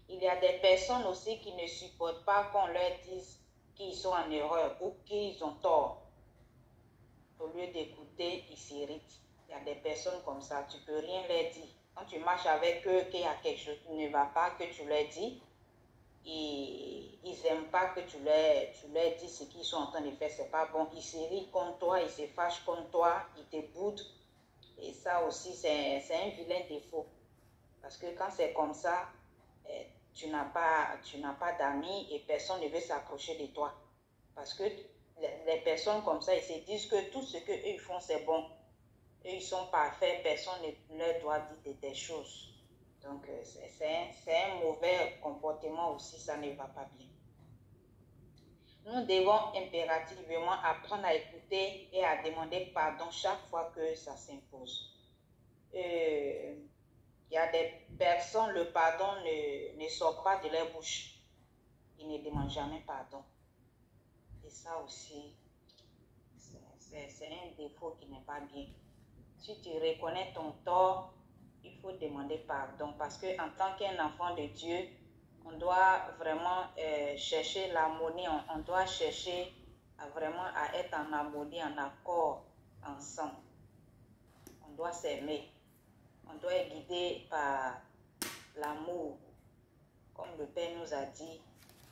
Il y a des personnes aussi qui ne supportent pas qu'on leur dise qu'ils sont en erreur ou qu'ils ont tort. Au lieu d'écouter, ils s'irritent. Il y a des personnes comme ça, tu ne peux rien leur dire. Quand tu marches avec eux, qu'il y a quelque chose qui ne va pas, que tu leur dis, ils n'aiment pas que tu leur dis ce qu'ils sont en train de faire, c'est pas bon. Ils s'irritent contre toi, ils se fâchent contre toi, ils te boudent. Et ça aussi, c'est un vilain défaut. Parce que quand c'est comme ça, tu n'as pas d'amis et personne ne veut s'approcher de toi. Parce que les personnes comme ça, ils se disent que tout ce qu'eux ils font, c'est bon. Eux, ils sont parfaits, personne ne leur doit dire des choses. Donc, c'est un mauvais comportement aussi, ça ne va pas bien. Nous devons impérativement apprendre à écouter et à demander pardon chaque fois que ça s'impose. Il y a des personnes, le pardon ne sort pas de leur bouche. Ils ne demandent jamais pardon. Et ça aussi, c'est un défaut qui n'est pas bien. Si tu reconnais ton tort, il faut demander pardon. Parce qu'en tant qu'un enfant de Dieu, on doit vraiment chercher l'harmonie. On doit chercher vraiment à être en harmonie, en accord, ensemble. On doit s'aimer. On doit être guidé par l'amour. Comme le Père nous a dit,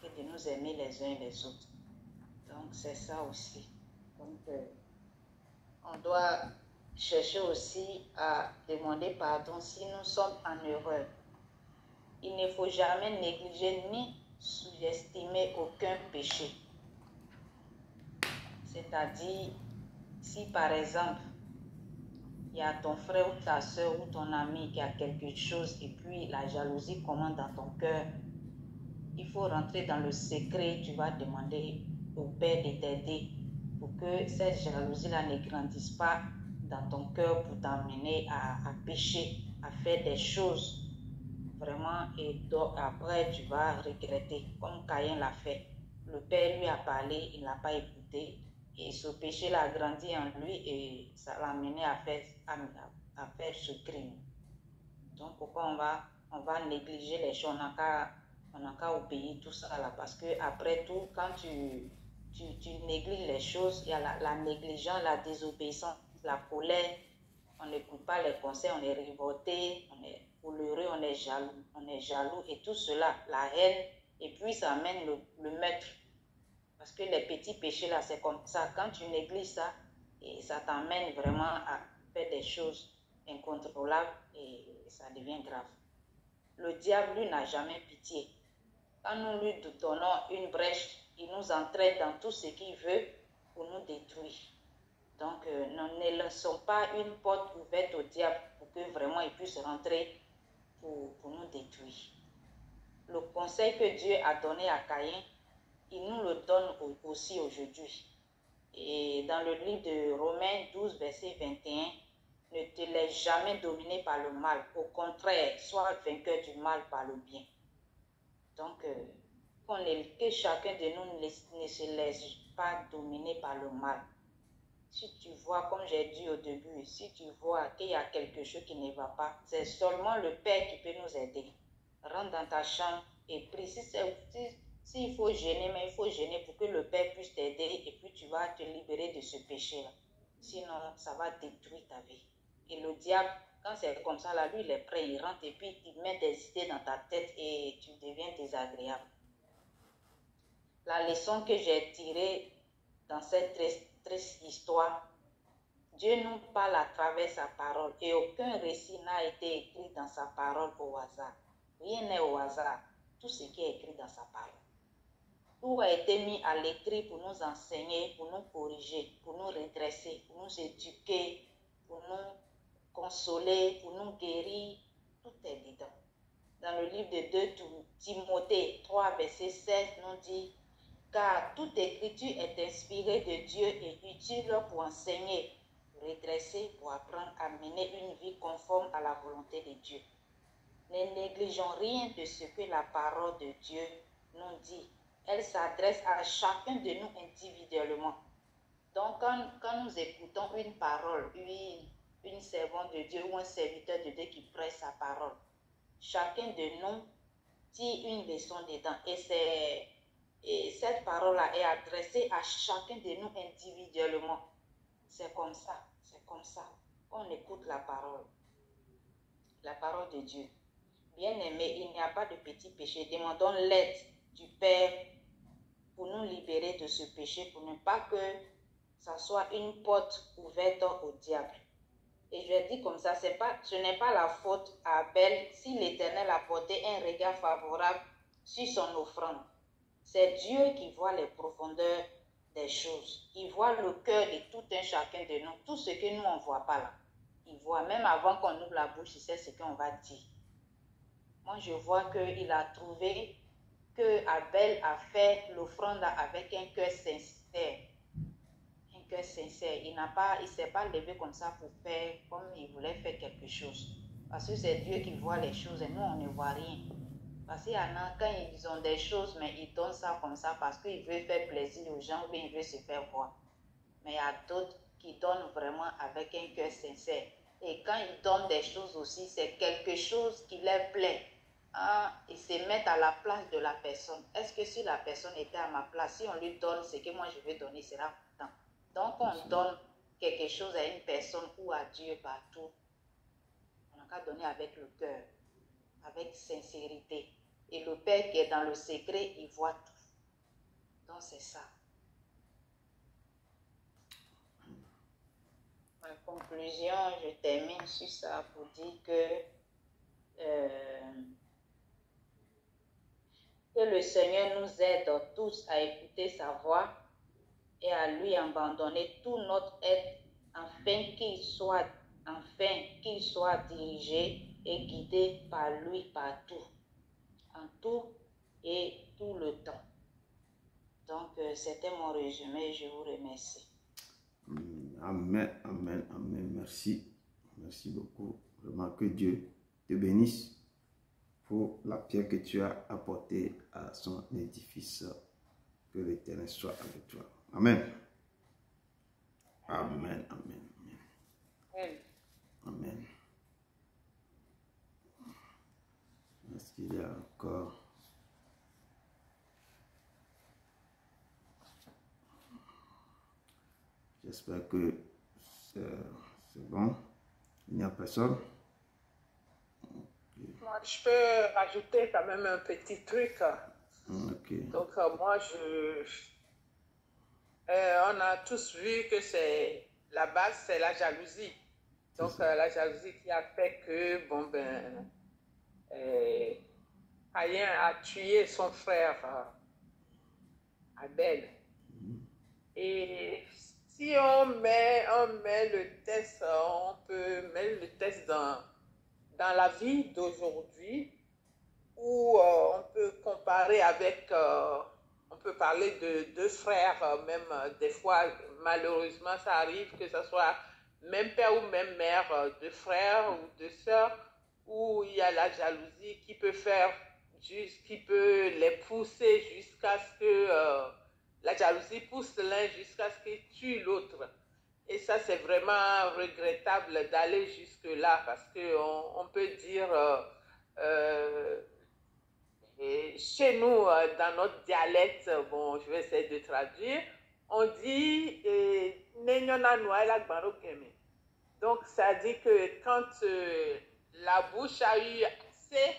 que de nous aimer les uns les autres. Donc, c'est ça aussi. Donc, on doit chercher aussi à demander pardon si nous sommes en erreur. Il ne faut jamais négliger ni sous-estimer aucun péché. C'est-à-dire, si par exemple, il y a ton frère ou ta soeur ou ton ami qui a quelque chose et puis la jalousie commence dans ton cœur, il faut rentrer dans le secret, tu vas demander au Père de t'aider pour que cette jalousie-là ne grandisse pas dans ton cœur pour t'amener à pécher, à faire des choses vraiment et donc après tu vas regretter comme Caïn l'a fait. Le Père lui a parlé, il n'a pas écouté et ce péché-là a grandi en lui et ça l'a amené à faire ce crime. Donc pourquoi on va négliger les choses, on n'a qu'à obéir tout ça là parce que après tout, quand tu négliges les choses, il y a la négligence, la désobéissance, la colère, on n'écoute pas les conseils, on est révolté, on est coléreux, on est jaloux et tout cela, la haine, et puis ça amène le meurtre. Parce que les petits péchés là, c'est comme ça, quand tu négliges ça, et ça t'amène vraiment à faire des choses incontrôlables et ça devient grave. Le diable, lui, n'a jamais pitié. Quand nous lui donnons une brèche, il nous entraîne dans tout ce qu'il veut pour nous détruire. Donc, ne laissons pas une porte ouverte au diable pour que vraiment il puisse rentrer pour nous détruire. Le conseil que Dieu a donné à Caïn, il nous le donne aussi aujourd'hui. Et dans le livre de Romains 12, verset 21, ne te laisse jamais dominer par le mal. Au contraire, sois vainqueur du mal par le bien. Donc, que chacun de nous ne se laisse pas dominer par le mal. Si tu vois, comme j'ai dit au début, si tu vois qu'il y a quelque chose qui ne va pas, c'est seulement le Père qui peut nous aider. Rentre dans ta chambre et prie. S'il faut gêner, mais il faut gêner pour que le Père puisse t'aider et puis tu vas te libérer de ce péché-là. Sinon, ça va détruire ta vie. Et le diable, quand c'est comme ça, là, lui, il est prêt, il rentre et puis il met des idées dans ta tête et tu deviens désagréable. La leçon que j'ai tirée dans cette triste histoire, Dieu nous parle à travers sa parole et aucun récit n'a été écrit dans sa parole au hasard. Rien n'est au hasard. Tout ce qui est écrit dans sa parole. Tout a été mis à l'écrit pour nous enseigner, pour nous corriger, pour nous redresser, pour nous éduquer, pour nous consoler, pour nous guérir. Tout est dedans. Dans le livre de 2 Timothée 3, verset 16, nous dit: car toute écriture est inspirée de Dieu et utile pour enseigner, redresser, pour apprendre à mener une vie conforme à la volonté de Dieu. Ne négligeons rien de ce que la parole de Dieu nous dit. Elle s'adresse à chacun de nous individuellement. Donc, quand nous écoutons une parole, une servante de Dieu ou un serviteur de Dieu qui prêche sa parole, chacun de nous tire une leçon dedans. Et cette parole-là est adressée à chacun de nous individuellement. C'est comme ça, c'est comme ça. On écoute la parole de Dieu. Bien-aimés, il n'y a pas de petit péché. Demandons l'aide du Père pour nous libérer de ce péché, pour ne pas que ça soit une porte ouverte au diable. Et je dis comme ça, ce n'est pas la faute à Abel si l'Éternel a porté un regard favorable sur son offrande. C'est Dieu qui voit les profondeurs des choses. Il voit le cœur de tout un chacun de nous. Tout ce que nous, on ne voit pas là. Il voit, même avant qu'on ouvre la bouche, il sait ce qu'on va dire. Moi, je vois qu'il a trouvé que Abel a fait l'offrande avec un cœur sincère. Un cœur sincère. Il ne s'est pas levé comme ça pour faire comme il voulait faire quelque chose. Parce que c'est Dieu qui voit les choses et nous, on ne voit rien. Parce qu'il y en a, quand ils ont des choses, mais ils donnent ça comme ça parce qu'ils veulent faire plaisir aux gens ou bien ils veulent se faire voir. Mais il y a d'autres qui donnent vraiment avec un cœur sincère. Et quand ils donnent des choses aussi, c'est quelque chose qui leur plaît. Ils se mettent à la place de la personne. Est-ce que si la personne était à ma place, si on lui donne ce que moi je vais donner, sera tant. Donc on donne quelque chose à une personne ou à Dieu partout. On n'a qu'à donner avec le cœur, avec sincérité. Et le Père qui est dans le secret, il voit tout. Donc c'est ça. En conclusion, je termine sur ça pour dire que le Seigneur nous aide tous à écouter sa voix et à lui abandonner tout notre être afin qu'il soit dirigé et guidé par lui partout, en tout et tout le temps. Donc, c'était mon résumé. Je vous remercie. Amen, amen, amen. Merci. Merci beaucoup. Vraiment que Dieu te bénisse pour la pierre que tu as apportée à son édifice. Que l'Éternel soit avec toi. Amen. Amen, amen, amen. Amen. Est-ce qu'il y a encore... J'espère que c'est bon. Il n'y a personne. Moi, je peux rajouter quand même un petit truc. Okay. Donc, moi, on a tous vu que c'est la base, c'est la jalousie. Donc, la jalousie qui a fait que, Caïn a tué son frère Abel. Et si on met le test, on peut mettre le test dans la vie d'aujourd'hui, où on peut comparer avec, on peut parler de deux frères, même des fois, malheureusement, ça arrive que ce soit même père ou même mère, deux frères ou deux sœurs, où il y a la jalousie qui peut qui peut les pousser jusqu'à ce que la jalousie pousse l'un jusqu'à ce qu'il tue l'autre. Et ça, c'est vraiment regrettable d'aller jusque-là parce qu'on peut dire, et chez nous, dans notre dialecte, bon, je vais essayer de traduire, on dit Nenyona Noaela Gbarokeme. Donc, ça dit que quand la bouche a eu assez,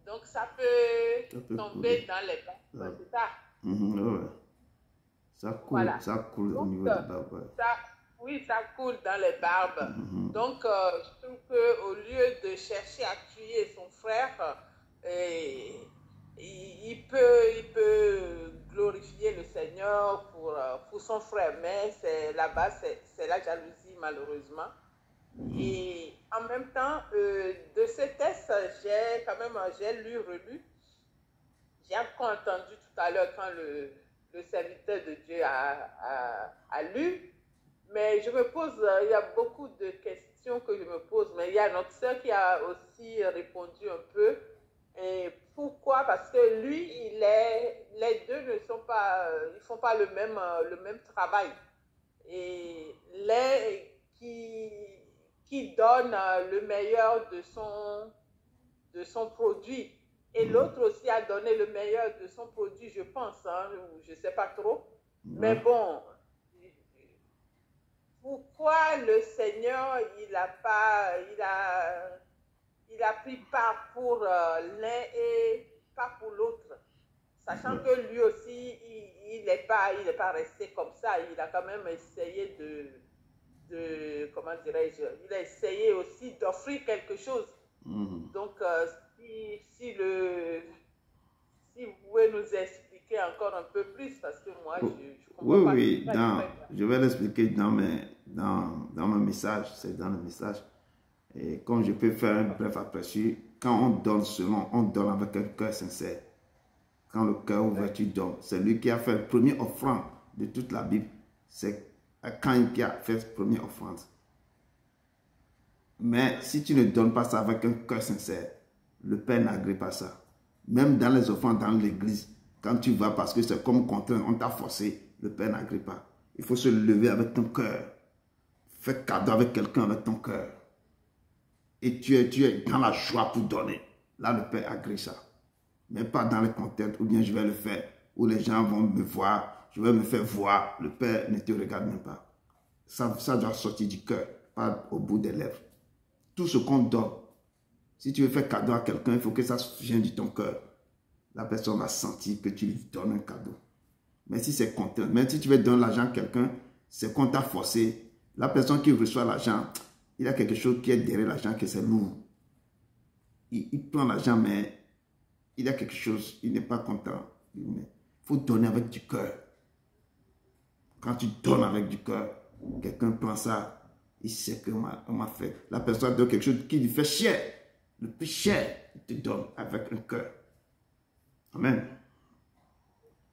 donc ça peut tomber dans les barbes. C'est ça? Ouais. Ça coule, voilà. Ça coule au niveau des barbes. Ouais. Oui, ça coule dans les barbes. Donc, je trouve qu'au lieu de chercher à tuer son frère, il peut glorifier le Seigneur pour son frère. Mais là-bas, c'est la jalousie, malheureusement. Et en même temps, de ce test, j'ai lu, relu. J'ai encore entendu tout à l'heure quand le serviteur de Dieu a lu. Mais je me pose, il y a beaucoup de questions que je me pose, mais il y a notre sœur qui a aussi répondu un peu. Et pourquoi? Parce que lui, les deux ne sont pas, ils font pas le même travail. Et les qui donne le meilleur de son produit. Et l'autre aussi a donné le meilleur de son produit, je pense, hein, je ne sais pas trop. Mais bon, pourquoi le Seigneur, il a pris part pour l'un et pas pour l'autre, sachant que lui aussi, il n'est pas resté comme ça, il a quand même essayé comment dirais-je, il a essayé aussi d'offrir quelque chose. Donc, si vous pouvez nous expliquer encore un peu plus, parce que moi, je comprends pas. Oui, je vais l'expliquer dans mon message, c'est dans le message. Et comme je peux faire un bref aperçu, quand on donne on donne avec un cœur sincère. Quand le cœur ouvert, tu donnes. C'est lui qui a fait le premier offrande de toute la Bible. C'est Caïn qui a fait la première offrande. Mais si tu ne donnes pas ça avec un cœur sincère, le Père n'agrée pas ça. Même dans les offrandes dans l'église, quand tu vas parce que c'est comme contraint, on t'a forcé, le Père n'agrée pas. Il faut se lever avec ton cœur. Fais cadeau avec quelqu'un avec ton cœur. Et tu es dans la joie pour donner. Là, le Père agrée ça. Mais pas dans les contraintes, ou bien je vais le faire, où les gens vont me voir, je vais me faire voir. Le Père ne te regarde même pas. Ça doit sortir du cœur, pas au bout des lèvres. Tout ce qu'on donne, si tu veux faire cadeau à quelqu'un, il faut que ça vienne de ton cœur. La personne va sentir que tu lui donnes un cadeau. Mais si c'est contraint, même si tu veux donner l'argent à quelqu'un, c'est qu'on t'a forcé. La personne qui reçoit l'argent, il y a quelque chose qui est derrière l'argent, que c'est lourd. Il prend l'argent, mais il y a quelque chose, il n'est pas content. Il faut donner avec du cœur. Quand tu donnes avec du cœur, quelqu'un prend ça, il sait qu'on m'a fait. La personne donne quelque chose qui lui fait cher. Le plus cher, il te donne avec un cœur. Amen.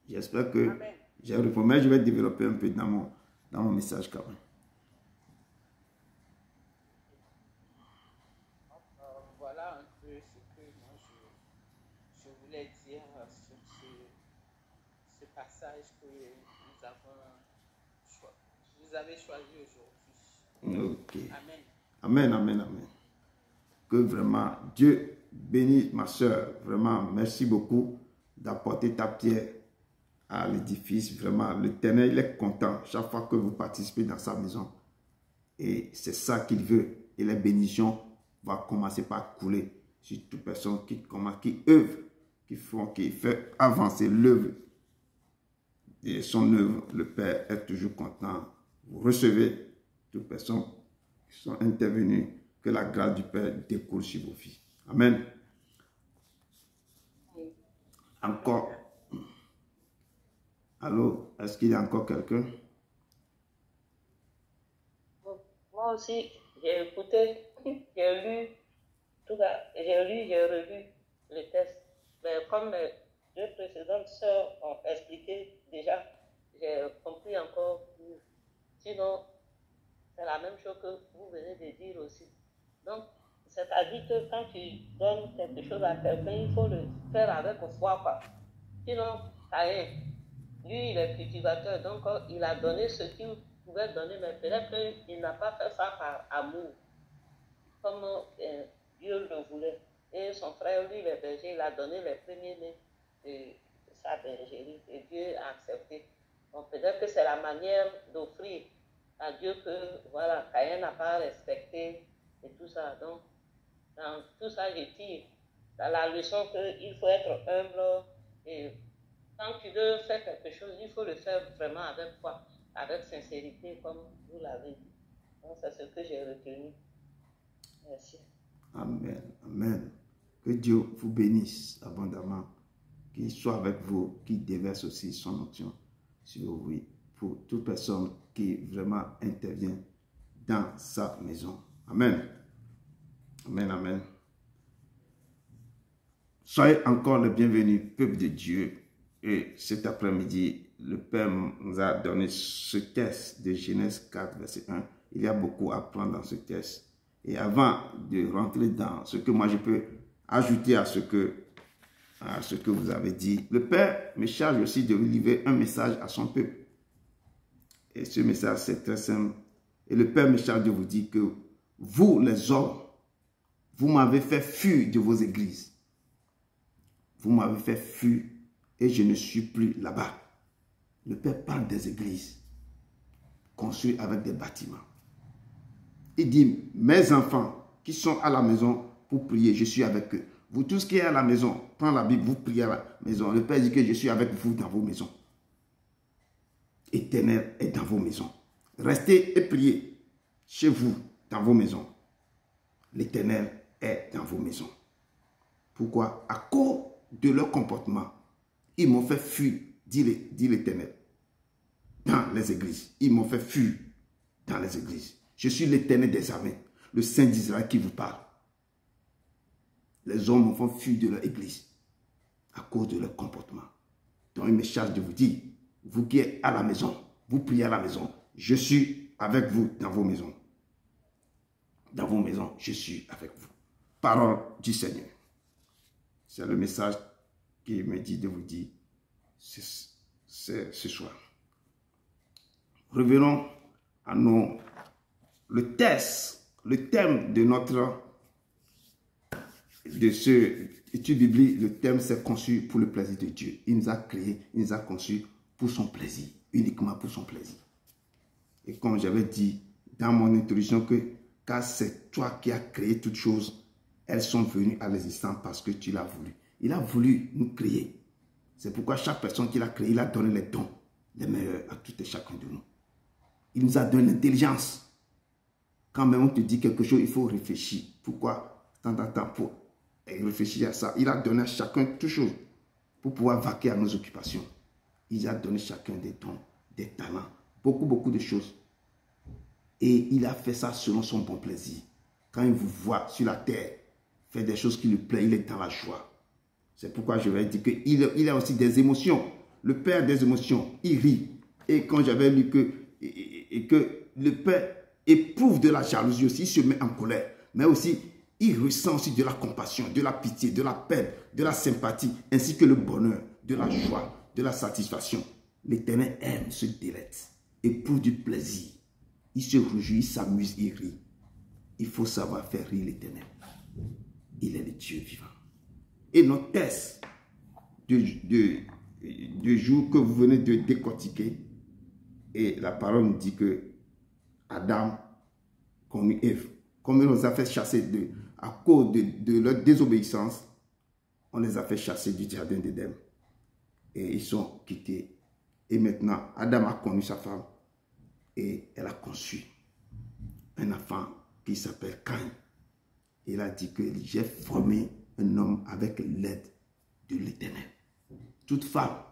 J'espère que j'ai répondu, mais je vais développer un peu dans mon message quand même. Voilà un peu ce que moi je voulais dire sur ce passage que vous avez choisi aujourd'hui. Ok. Amen. Amen, amen, amen. Que vraiment Dieu bénisse ma soeur. Vraiment, merci beaucoup d'apporter ta pierre à l'édifice. Vraiment, l'Éternel, il est content chaque fois que vous participez dans sa maison. Et c'est ça qu'il veut. Et les bénédictions vont commencer par couler sur toute personne qui œuvre, qui fait avancer l'œuvre. Et son œuvre, le Père est toujours content. Vous recevez toutes les personnes qui sont intervenues, que la grâce du Père découle sur vos vies. Amen. Encore. Allô, est-ce qu'il y a encore quelqu'un? Moi aussi, j'ai écouté, j'ai lu, j'ai relu le test. Mais comme les deux précédentes sœurs ont expliqué déjà, j'ai compris encore plus. Sinon, c'est la même chose que vous venez de dire aussi. Donc, c'est-à-dire que quand tu donnes quelque chose à quelqu'un, il faut le faire avec foi, quoi. Sinon, Caïn, lui, il est cultivateur, donc il a donné ce qu'il pouvait donner, mais peut-être qu'il n'a pas fait ça par amour, comme Dieu le voulait. Et son frère, lui, le berger, il a donné les premiers-nés de sa bergerie et Dieu a accepté. Donc peut-être que c'est la manière d'offrir à Dieu que, voilà, Caïn n'a pas respecté et tout ça. Donc, dans tout ça, je tire la leçon qu'il faut être humble et quand tu veux faire quelque chose, il faut le faire vraiment avec foi, avec sincérité, comme vous l'avez dit. Donc, c'est ce que j'ai retenu. Merci. Amen. Amen. Que Dieu vous bénisse abondamment. Qu'il soit avec vous, qu'il déverse aussi son onction sur vous, pour toute personne qui vraiment intervient dans sa maison. Amen. Amen, amen. Soyez encore le bienvenu, peuple de Dieu. Et cet après-midi, le Père nous a donné ce texte de Genèse 4, verset 1. Il y a beaucoup à prendre dans ce texte. Et avant de rentrer dans ce que moi je peux ajouter à ce que vous avez dit, le Père me charge aussi de livrer un message à son peuple. Et ce message, c'est très simple. Et le Père me charge de vous dire que vous, les hommes, vous m'avez fait fuir de vos églises. Vous m'avez fait fuir et je ne suis plus là-bas. Le Père parle des églises construites avec des bâtiments. Il dit, mes enfants qui sont à la maison pour prier, je suis avec eux. Vous tous qui êtes à la maison, prenez la Bible, vous priez à la maison. Le Père dit que je suis avec vous dans vos maisons. Éternel est dans vos maisons. Restez et priez chez vous, dans vos maisons. L'Éternel est dans vos maisons. Pourquoi? À cause de leur comportement, ils m'ont fait fuir, dit l'Éternel, dans les églises. Ils m'ont fait fuir dans les églises. Je suis l'Éternel des armées, le Saint d'Israël qui vous parle. Les hommes m'ont fait fuir de leur église à cause de leur comportement. Donc il me charge de vous dire, vous qui êtes à la maison, vous priez à la maison, je suis avec vous dans vos maisons. Dans vos maisons, je suis avec vous. Parole du Seigneur. C'est le message qui me dit de vous dire ce soir. Revenons à le thème de ce étude biblique, le thème c'est conçu pour le plaisir de Dieu. Il nous a créé, il nous a conçu pour son plaisir, uniquement pour son plaisir. Et comme j'avais dit dans mon introduction car c'est toi qui as créé toutes choses, elles sont venues à l'existence parce que tu l'as voulu. Il a voulu nous créer. C'est pourquoi chaque personne qu'il a créé, il a donné les dons, les meilleurs à tout et chacun de nous. Il nous a donné l'intelligence. Quand même on te dit quelque chose, il faut réfléchir. Pourquoi? Pour réfléchir à ça. Il a donné à chacun toute chose pour pouvoir vaquer à nos occupations. Il a donné chacun des dons, des talents, beaucoup de choses. Et il a fait ça selon son bon plaisir. Quand il vous voit sur la terre, faire des choses qui lui plaisent, il est dans la joie. C'est pourquoi je vais dire qu'il a aussi des émotions. Le Père des émotions, il rit. Et quand j'avais lu que le Père éprouve de la jalousie aussi, il se met en colère. Mais aussi, il ressent aussi de la compassion, de la pitié, de la peine, de la sympathie, ainsi que le bonheur, de la joie, de la satisfaction. L'Éternel aime, se délecte, éprouve du plaisir. Il se réjouit, il s'amuse, il rit. Il faut savoir faire rire l'Éternel. Il est le Dieu vivant. Et notre test du jour que vous venez de décortiquer, et la parole nous dit que Adam connut Ève. Comme il nous a fait chasser à cause de leur désobéissance, on les a fait chasser du jardin d'Éden. Et ils sont quittés. Et maintenant, Adam a connu sa femme et elle a conçu un enfant qui s'appelle Caïn. Il a dit que j'ai formé un homme avec l'aide de l'Éternel. Toute femme,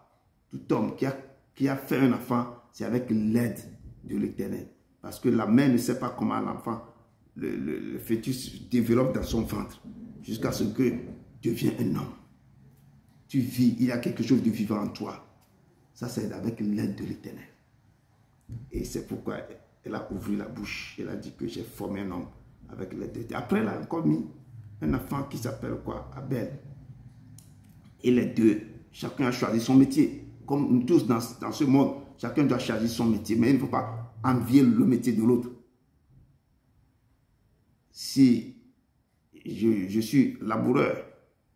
tout homme qui a fait un enfant, c'est avec l'aide de l'Éternel. Parce que la mère ne sait pas comment l'enfant, le fœtus développe dans son ventre jusqu'à ce que devienne un homme. Tu vis, il y a quelque chose de vivant en toi. Ça, c'est avec l'aide de l'Éternel. Et c'est pourquoi elle a ouvert la bouche. Elle a dit que j'ai formé un homme avec l'aide de l'Éternel. Après, elle a encore mis un enfant qui s'appelle quoi? Abel. Et les deux, chacun a choisi son métier. Comme nous tous dans ce monde, chacun doit choisir son métier, mais il ne faut pas envier le métier de l'autre. Si je suis laboureur,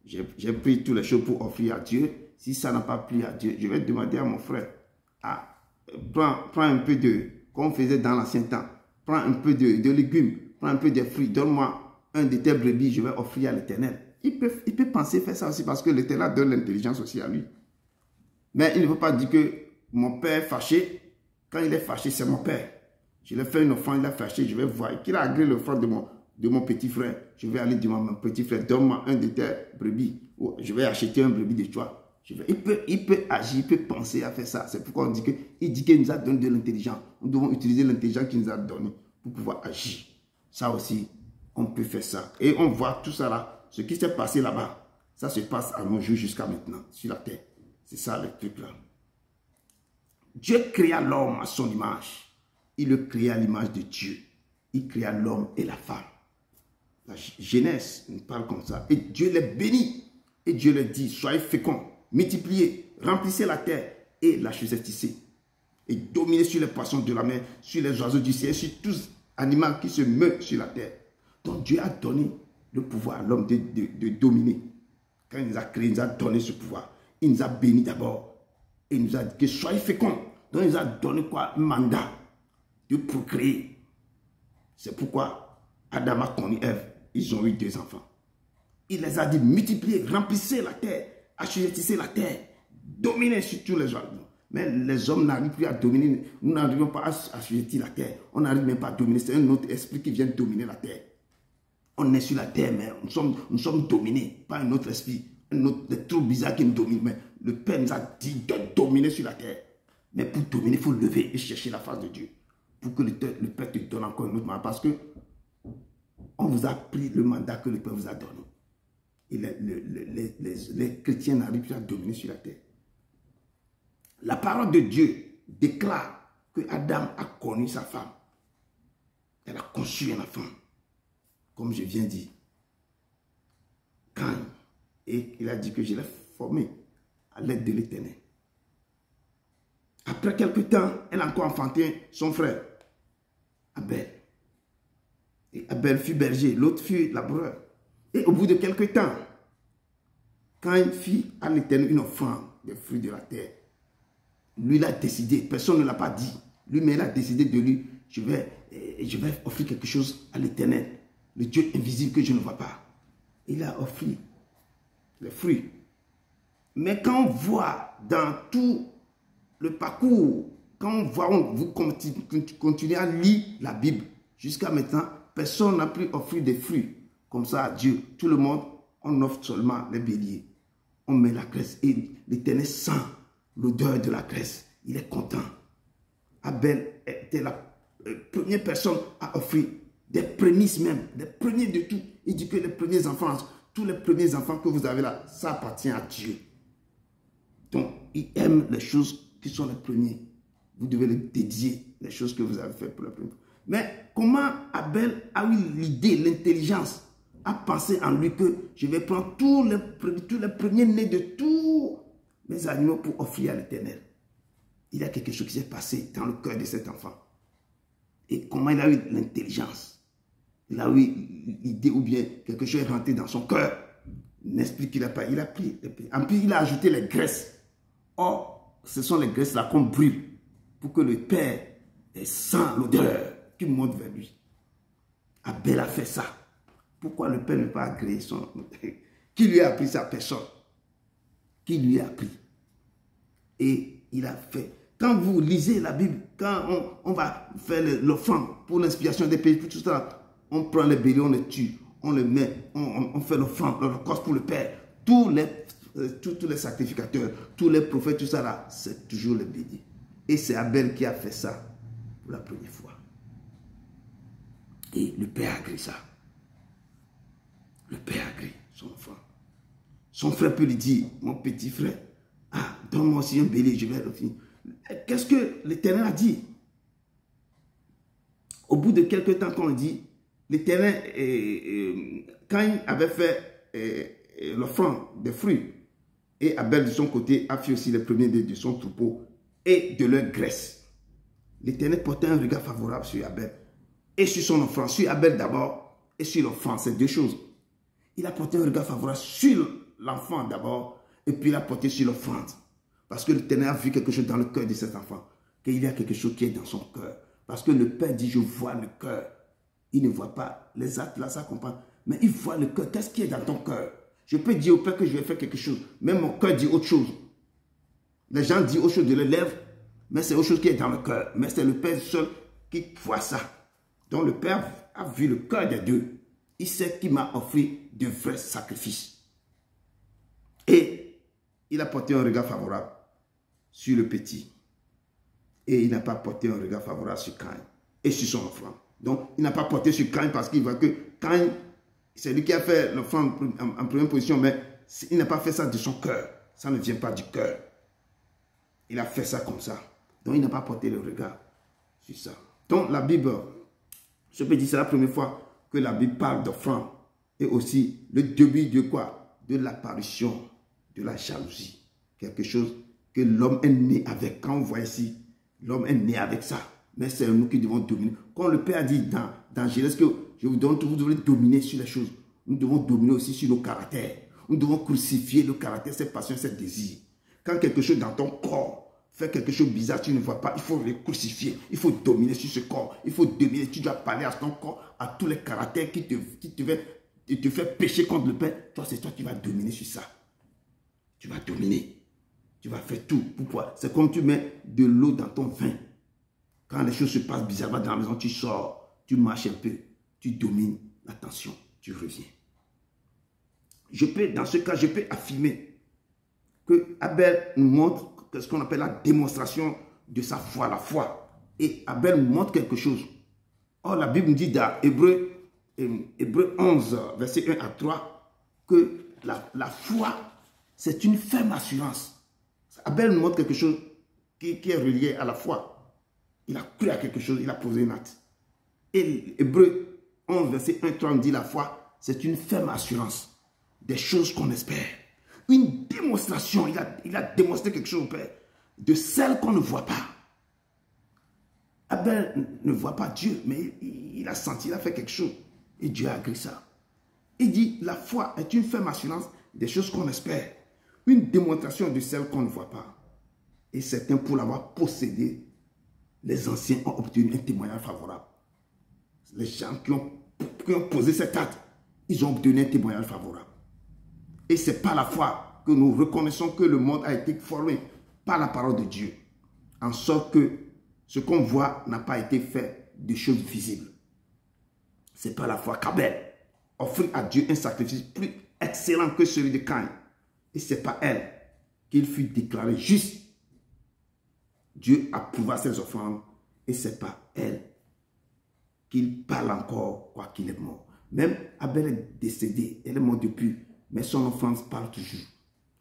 j'ai pris toutes les choses pour offrir à Dieu. Si ça n'a pas plu à Dieu, je vais demander à mon frère, prends un peu de, comme on faisait dans l'ancien temps, prends un peu de légumes, prends un peu de fruits, donne-moi un de tes brebis, je vais offrir à l'Éternel. Il peut penser faire ça aussi parce que l'Éternel donne l'intelligence aussi à lui. Mais il ne veut pas dire que mon père est fâché. Quand il est fâché, c'est mon père. Je lui ai fait une offrande, il est fâché, je vais voir. Qu'il a agréé l'offrande de mon petit frère. Je vais aller dire à mon petit frère, donne-moi un de tes brebis. Ou je vais acheter un brebis de toi. Il peut agir, il peut penser à faire ça. C'est pourquoi on dit qu'il nous a donné de l'intelligence. Nous devons utiliser l'intelligence qu'il nous a donnée pour pouvoir agir. Ça aussi, on peut faire ça. Et on voit tout ça là. Ce qui s'est passé là-bas, ça se passe à nos jours jusqu'à maintenant, sur la terre. C'est ça le truc là. Dieu créa l'homme à son image. Il le créa à l'image de Dieu. Il créa l'homme et la femme. La Genèse nous parle comme ça. Et Dieu les bénit. Et Dieu leur dit, soyez féconds, multipliez, remplissez la terre et la chassaient. Et dominez sur les poissons de la mer, sur les oiseaux du ciel, sur tous animaux qui se meuvent sur la terre. Donc Dieu a donné le pouvoir à l'homme de dominer. Quand il nous a créé, il nous a donné ce pouvoir. Il nous a bénis d'abord. Et il nous a dit que soyez féconds. Donc il nous a donné quoi? Un mandat de procréer. C'est pourquoi Adam a connu Ève. Ils ont eu 2 enfants. Il les a dit multipliez, remplissez la terre, assujettissez la terre, dominez sur tous les animaux. Mais les hommes n'arrivent plus à dominer. Nous n'arrivons pas à assujettir la terre. On n'arrive même pas à dominer. C'est un autre esprit qui vient dominer la terre. On est sur la terre, mais nous sommes dominés par un autre esprit, un autre trou bizarre qui nous domine. Mais le Père nous a dit de dominer sur la terre. Mais pour dominer, il faut lever et chercher la face de Dieu. Pour que le Père te donne encore un autre mandat. Parce que on vous a pris le mandat que le Père vous a donné. Et les chrétiens n'arrivent plus à dominer sur la terre. La parole de Dieu déclare que Adam a connu sa femme. Elle a conçu un enfant. Comme je viens de dire, Caïn, et il a dit que je l'ai formé à l'aide de l'Éternel. Après quelque temps, elle a encore enfanté son frère, Abel. Et Abel fut berger, l'autre fut laboureur. Et au bout de quelque temps, Caïn fit à l'Éternel une offrande des fruits de la terre. Lui, il a décidé, personne ne l'a pas dit, lui-même il a décidé de lui, je vais offrir quelque chose à l'Éternel. Le Dieu invisible que je ne vois pas. Il a offert les fruits. Mais quand on voit dans tout le parcours, quand on voit, vous continuez à lire la Bible, jusqu'à maintenant, personne n'a pu offrir des fruits comme ça à Dieu. Tout le monde, on offre seulement les béliers. On met la graisse et l'Éternel sent l'odeur de la graisse. Il est content. Abel était la première personne à offrir des prémices même, des premiers de tout. Il dit que les premiers enfants, tous les premiers enfants que vous avez là, ça appartient à Dieu. Donc, il aime les choses qui sont les premiers. Vous devez les dédier, les choses que vous avez faites pour la première fois. Mais comment Abel a eu l'idée, l'intelligence, a pensé en lui que je vais prendre tous les premiers nés de tous mes animaux pour offrir à l'Éternel. Il y a quelque chose qui s'est passé dans le cœur de cet enfant. Et comment il a eu l'intelligence? Il a eu l'idée ou bien quelque chose est rentré dans son cœur. Un esprit qu'il n'a pas. Il a pris. En plus, il a ajouté les graisses. Or, ce sont les graisses là qu'on brûle pour que le Père sent l'odeur qui monte vers lui. Abel a fait ça. Pourquoi le Père ne peut pas agréer son... Qui lui a appris sa personne? Qui lui a appris? Et il a fait... Quand vous lisez la Bible, quand on va faire l'offrande pour l'inspiration des pays, pour tout ça, on prend les béliers, on les tue, on les met, on fait l'offrande, l'holocauste pour le Père. Tous les sacrificateurs, tous les prophètes, tout ça là, c'est toujours les béliers. Et c'est Abel qui a fait ça pour la première fois. Et le Père a agréé ça. Le Père a agréé son enfant. Son frère peut lui dire, mon petit frère, ah, donne-moi aussi un bélier, je vais le finir. Qu'est-ce que l'Éternel a dit? Au bout de quelques temps qu'on dit, l'Éternel, quand il avait fait l'offrande des fruits, et Abel de son côté a fait aussi les premiers de son troupeau, et de leur graisse. L'Éternel portait un regard favorable sur Abel et sur son offrande. Sur Abel d'abord et sur l'offrande, c'est deux choses. Il a porté un regard favorable sur l'enfant d'abord et puis il a porté sur l'offrande. Parce que l'Éternel a vu quelque chose dans le cœur de cet enfant. Qu'il y a quelque chose qui est dans son cœur. Parce que le Père dit, je vois le cœur. Il ne voit pas les actes là, ça comprend. Mais il voit le cœur. Qu'est-ce qui est dans ton cœur? Je peux dire au Père que je vais faire quelque chose. Mais mon cœur dit autre chose. Les gens disent autre chose de leurs lèvres. Mais c'est autre chose qui est dans le cœur. Mais c'est le Père seul qui voit ça. Donc le Père a vu le cœur des deux. Il sait qu'il m'a offert de vrais sacrifices. Et il a porté un regard favorable sur le petit. Et il n'a pas porté un regard favorable sur Caïn et sur son offrande. Donc, il n'a pas porté sur Caïn parce qu'il voit que Caïn, c'est lui qui a fait l'offrande en première position, mais il n'a pas fait ça de son cœur. Ça ne vient pas du cœur. Il a fait ça comme ça. Donc, il n'a pas porté le regard sur ça. Donc, la Bible, je peux dire, c'est la première fois que la Bible parle d'offrande. Et aussi, le début de quoi? De l'apparition de la jalousie. Quelque chose que l'homme est né avec. Quand on voit ici, l'homme est né avec ça. Mais c'est nous qui devons dominer. Quand le Père a dit dans Genèse que je vous donne, vous devez dominer sur les choses. Nous devons dominer aussi sur nos caractères. Nous devons crucifier le caractère, cette passion, cette désir. Quand quelque chose dans ton corps fait quelque chose de bizarre, tu ne vois pas, il faut le crucifier. Il faut dominer sur ce corps. Il faut dominer. Tu dois parler à ton corps, à tous les caractères qui te fait pécher contre le Père. Toi, c'est toi qui vas dominer sur ça. Tu vas dominer. Tu vas faire tout. Pourquoi? C'est comme tu mets de l'eau dans ton vin. Quand les choses se passent bizarrement dans la maison, tu sors, tu marches un peu, tu domines la tension, tu reviens. Dans ce cas, je peux affirmer que Abel nous montre ce qu'on appelle la démonstration de sa foi, la foi. Et Abel nous montre quelque chose. Or, la Bible nous dit dans Hébreu 11, verset 1 à 3, que la foi, c'est une ferme assurance. Abel nous montre quelque chose qui est relié à la foi. Il a cru à quelque chose, il a posé un acte. Et Hébreu 11, verset 1, 3 nous dit la foi, c'est une ferme assurance des choses qu'on espère. Une démonstration, il a démontré quelque chose au Père, de celles qu'on ne voit pas. Abel ne voit pas Dieu, mais il a senti, il a fait quelque chose. Et Dieu a agréé ça. Il dit, la foi est une ferme assurance des choses qu'on espère. Une démonstration de celles qu'on ne voit pas. Et certains, pour l'avoir possédé, les anciens ont obtenu un témoignage favorable. Les gens qui ont posé cet acte, ils ont obtenu un témoignage favorable. Et c'est par la foi que nous reconnaissons que le monde a été formé par la parole de Dieu. En sorte que ce qu'on voit n'a pas été fait de choses visibles. C'est par la foi qu'Abel offrit à Dieu un sacrifice plus excellent que celui de Caïn. Et c'est par elle qu'il fut déclaré juste. Dieu approuva ses offrandes et c'est par elle qu'il parle encore, quoi qu'il est mort. Même Abel est décédé, elle est morte depuis, mais son offrande parle toujours.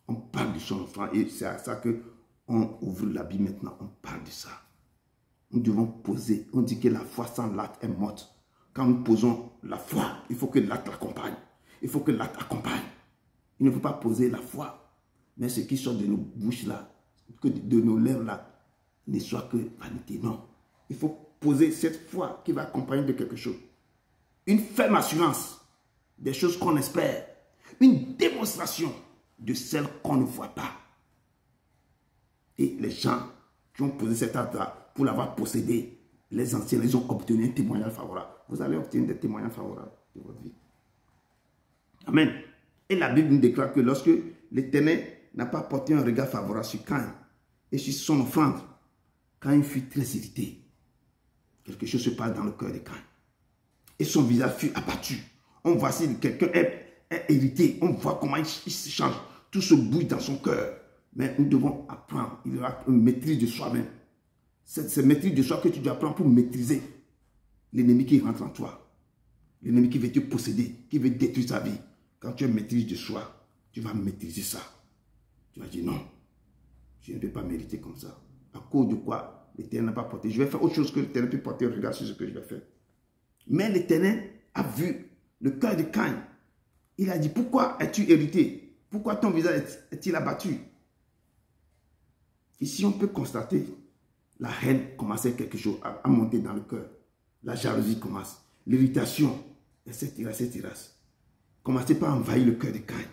On parle de son offrande et c'est à ça qu'on ouvre la Bible maintenant, on parle de ça. Nous devons poser, on dit que la foi sans l'acte est morte. Quand nous posons la foi, il faut que l'acte l'accompagne. Il faut que l'acte accompagne. Il ne faut pas poser la foi, mais ce qui sort de nos bouches là, que de nos lèvres là, ne soit que vanité. Non. Il faut poser cette foi qui va accompagner de quelque chose. Une ferme assurance des choses qu'on espère. Une démonstration de celles qu'on ne voit pas. Et les gens qui ont posé cet acte-là, pour l'avoir possédé, les anciens, ils ont obtenu un témoignage favorable. Vous allez obtenir des témoignages favorables de votre vie. Amen. Et la Bible nous déclare que lorsque l'Éternel n'a pas porté un regard favorable sur Caïn et sur son offrande, Caïn fut très irrité. Quelque chose se passe dans le cœur de Caïn. Et son visage fut abattu. On voit si quelqu'un est irrité, on voit comment il se change. Tout se bouille dans son cœur. Mais nous devons apprendre. Il y aura une maîtrise de soi-même. C'est cette maîtrise de soi que tu dois apprendre pour maîtriser l'ennemi qui rentre en toi. L'ennemi qui veut te posséder, qui veut détruire ta vie. Quand tu as une maîtrise de soi, tu vas maîtriser ça. Tu vas dire non, je ne vais pas mériter comme ça. À cause de quoi l'Éternel n'a pas porté. Je vais faire autre chose que l'Éternel peut porter. Regarde sur ce que je vais faire. Mais l'Éternel a vu le cœur de Caïn. Il a dit, pourquoi es-tu irrité? Pourquoi ton visage est-il abattu? Ici, on peut constater la haine commençait quelque chose à monter dans le cœur. La jalousie commence. L'irritation, etc. Commençait par envahir le cœur de Caïn.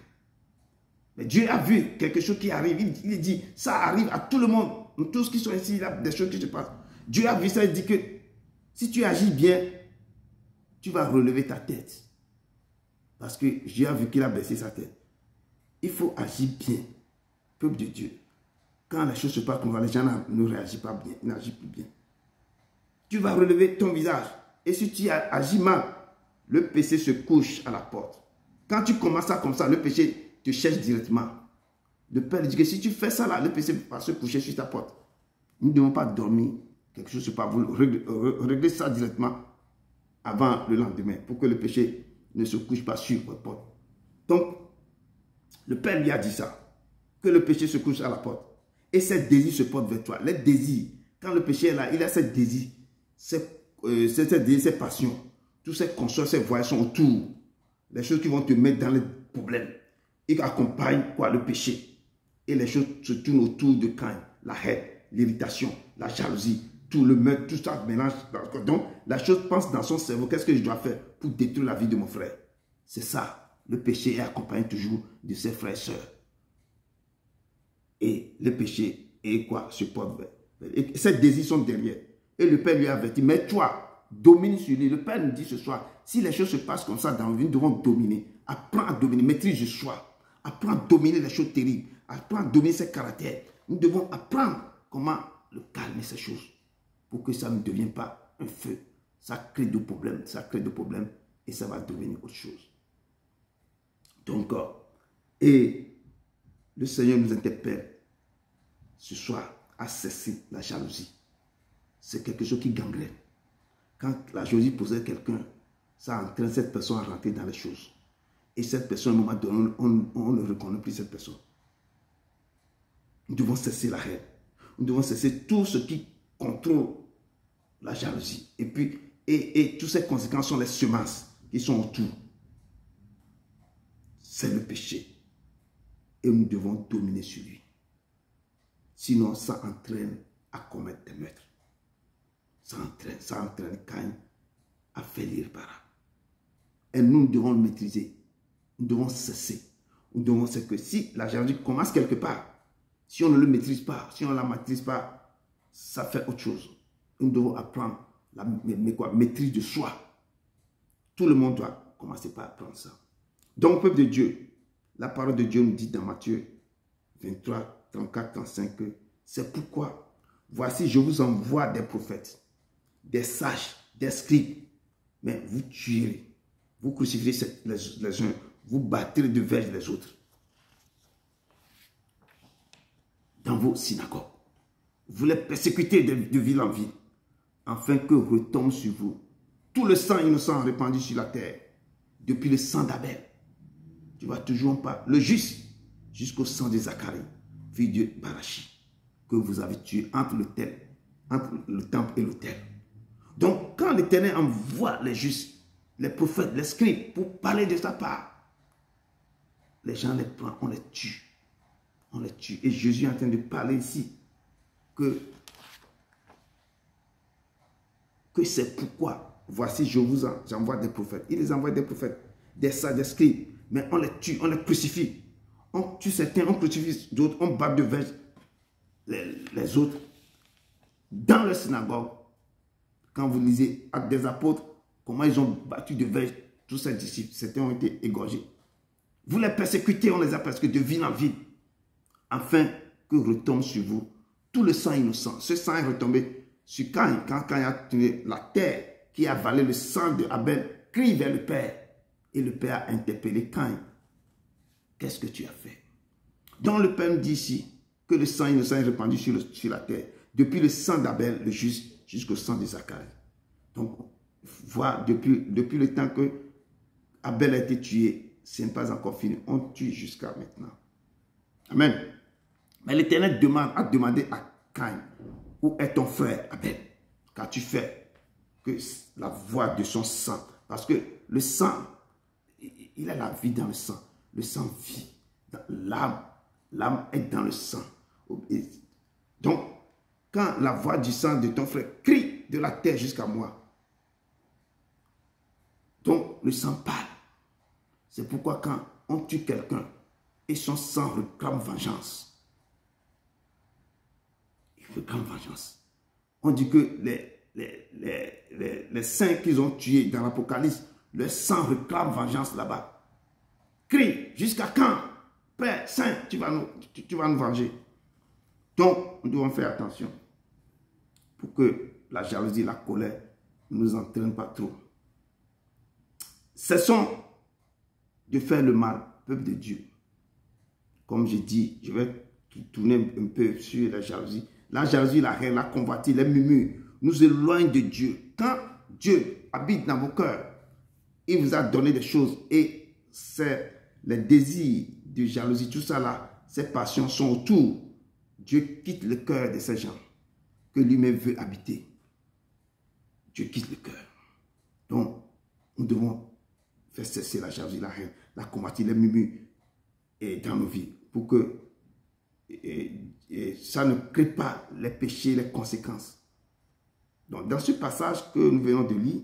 Mais Dieu a vu quelque chose qui arrive. Il dit, ça arrive à tout le monde. Nous tous qui sont ici, il y a des choses qui se passent. Dieu a vu ça et dit que si tu agis bien, tu vas relever ta tête. Parce que Dieu a vu qu'il a baissé sa tête. Il faut agir bien. Peuple de Dieu. Quand les choses se passent comme ça, les gens ne réagissent pas bien, ils n'agissent plus bien. Tu vas relever ton visage. Et si tu agis mal, le péché se couche à la porte. Quand tu commences ça comme ça, le péché te cherche directement. Le Père dit que si tu fais ça là, le péché va se coucher sur ta porte. Nous ne devons pas dormir. Quelque chose se passe. Vous réglez ça directement avant le lendemain pour que le péché ne se couche pas sur votre porte. Donc, le Père lui a dit ça. Que le péché se couche à la porte. Et ses désirs se portent vers toi. Les désirs, quand le péché est là, il a ses désirs, ses passions, tous ses consorts, ses voyages sont autour. Les choses qui vont te mettre dans les problèmes. Ils accompagnent quoi, le péché. Et les choses se tournent autour de Caïn. La haine, l'irritation, la jalousie, tout le meurtre, tout ça mélange. Donc, la chose pense dans son cerveau, qu'est-ce que je dois faire pour détruire la vie de mon frère? C'est ça. Le péché est accompagné toujours de ses frères et sœurs. Et le péché est quoi? Se porte vers. Et ses désirs sont derrière. Et le Père lui a averti, mais toi, domine sur lui. Le Père nous dit ce soir, si les choses se passent comme ça dans la vie, nous devons dominer. Apprends à dominer, maîtrise le choix. Apprends à dominer les choses terribles. Apprends à dominer ses caractères. Nous devons apprendre comment le calmer ces choses. Pour que ça ne devienne pas un feu. Ça crée de problèmes. Ça crée de problèmes. Et ça va devenir autre chose. Donc, et le Seigneur nous interpelle ce soir à cesser la jalousie. C'est quelque chose qui gangrène. Quand la jalousie possède quelqu'un, ça entraîne cette personne à rentrer dans les choses. Et cette personne, à un moment donné, on ne reconnaît plus cette personne. Nous devons cesser la haine. Nous devons cesser tout ce qui contrôle la jalousie. Et puis, et toutes ces conséquences sont les semences qui sont autour. C'est le péché. Et nous devons dominer sur lui. Sinon, ça entraîne à commettre des meurtres. Ça entraîne Caïn à faire l'irréparable. Et nous devons le maîtriser. Nous devons cesser. Nous devons cesser que si la jalousie commence quelque part, si on ne le maîtrise pas, si on ne la maîtrise pas, ça fait autre chose. Nous devons apprendre la maîtrise de soi. Tout le monde doit commencer par apprendre ça. Donc, peuple de Dieu, la parole de Dieu nous dit dans Matthieu 23, 34, 35 que c'est pourquoi, voici, je vous envoie des prophètes, des sages, des scribes, mais vous tuerez, vous crucifierez les uns, vous battrez de verge les autres. Dans vos synagogues, vous les persécutez de ville en ville, afin que retombe sur vous tout le sang innocent répandu sur la terre, depuis le sang d'Abel. Tu vois toujours pas le juste, jusqu'au sang de Zacharie, fils de Barachi, que vous avez tué entre le temple et l'autel. Donc, quand l'Éternel envoie les justes, les prophètes, les scribes, pour parler de sa part, les gens les prennent, on les tue. On les tue. Et Jésus est en train de parler ici que c'est pourquoi, voici, je vous envoie des prophètes. Il les envoie des prophètes, des sages, des scribes, mais on les tue, on les crucifie. On tue certains, on crucifie d'autres, on bat de verge les autres. Dans la synagogue, quand vous lisez Actes des apôtres, comment ils ont battu de verge tous ces disciples, certains ont été égorgés. Vous les persécutez, on les a persécutés de ville en ville, afin que retombe sur vous tout le sang innocent. Ce sang est retombé sur Caïn, quand Caïn a tenu la terre qui a avalé le sang de Abel, crie vers le Père. Et le Père a interpellé Caïn. Qu'est-ce que tu as fait? Donc le Père nous dit ici que le sang innocent est répandu sur la terre, depuis le sang d'Abel, le juste, jusqu'au sang de Zacharie. Donc, voir depuis le temps que Abel a été tué, ce n'est pas encore fini. On tue jusqu'à maintenant. Amen. Mais l'Éternel a demandé à Caïn, où est ton frère Abel? Qu'as-tu fait que la voix de son sang? Parce que le sang, il a la vie dans le sang. Le sang vit. L'âme est dans le sang. Donc, quand la voix du sang de ton frère crie de la terre jusqu'à moi, donc le sang parle. C'est pourquoi quand on tue quelqu'un et son sang réclame vengeance, il réclame vengeance. On dit que les saints qu'ils ont tués dans l'Apocalypse, le sang réclame vengeance là-bas. Crie, jusqu'à quand? Père Saint, tu vas nous venger. Donc, nous devons faire attention pour que la jalousie, la colère ne nous entraîne pas trop. Cessons de faire le mal, peuple de Dieu. Comme je dis, je vais tourner un peu sur la jalousie. La jalousie, la haine, la convoitise, les murmures nous éloignent de Dieu. Quand Dieu habite dans vos cœurs, il vous a donné des choses et c'est les désirs de jalousie, tout ça là, ces passions sont autour. Dieu quitte le cœur de ces gens que lui-même veut habiter. Dieu quitte le cœur. Donc, nous devons faire cesser la jalousie, la haine, la convoitise, les murmures dans nos vies pour que ça ne crée pas les péchés, les conséquences. Donc, dans ce passage que nous venons de lire,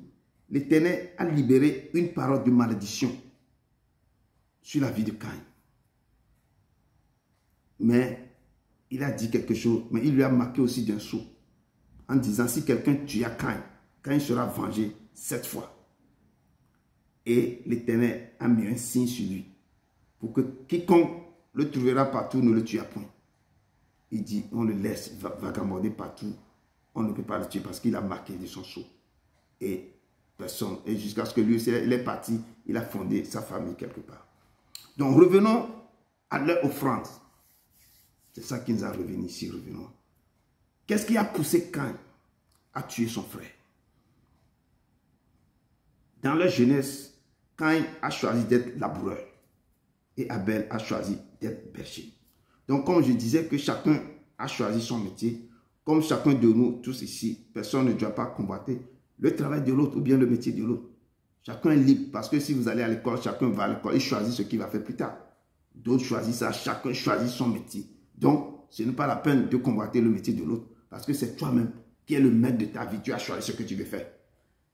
l'Éternel a libéré une parole de malédiction sur la vie de Caïn. Mais il a dit quelque chose, mais il lui a marqué aussi d'un sceau, en disant, si quelqu'un tue Caïn, Caïn sera vengé 7 fois. Et l'Éternel a mis un signe sur lui, pour que quiconque le trouvera partout ne le tuera point. Il dit, on le laisse vagabonder partout, on ne peut pas le tuer parce qu'il a marqué de son sceau. Et personne, et jusqu'à ce que lui, il est parti, il a fondé sa famille quelque part. Donc revenons à leur offrande. C'est ça qui nous a revenu ici, revenons. Qu'est-ce qui a poussé Caïn à tuer son frère? Dans leur jeunesse, Caïn a choisi d'être laboureur et Abel a choisi d'être berger. Donc comme je disais que chacun a choisi son métier, comme chacun de nous, tous ici, personne ne doit pas combattre le travail de l'autre ou bien le métier de l'autre. Chacun est libre parce que si vous allez à l'école, chacun va à l'école et choisit ce qu'il va faire plus tard. D'autres choisissent ça, chacun choisit son métier. Donc, ce n'est pas la peine de combattre le métier de l'autre parce que c'est toi-même qui es le maître de ta vie. Tu as choisi ce que tu veux faire.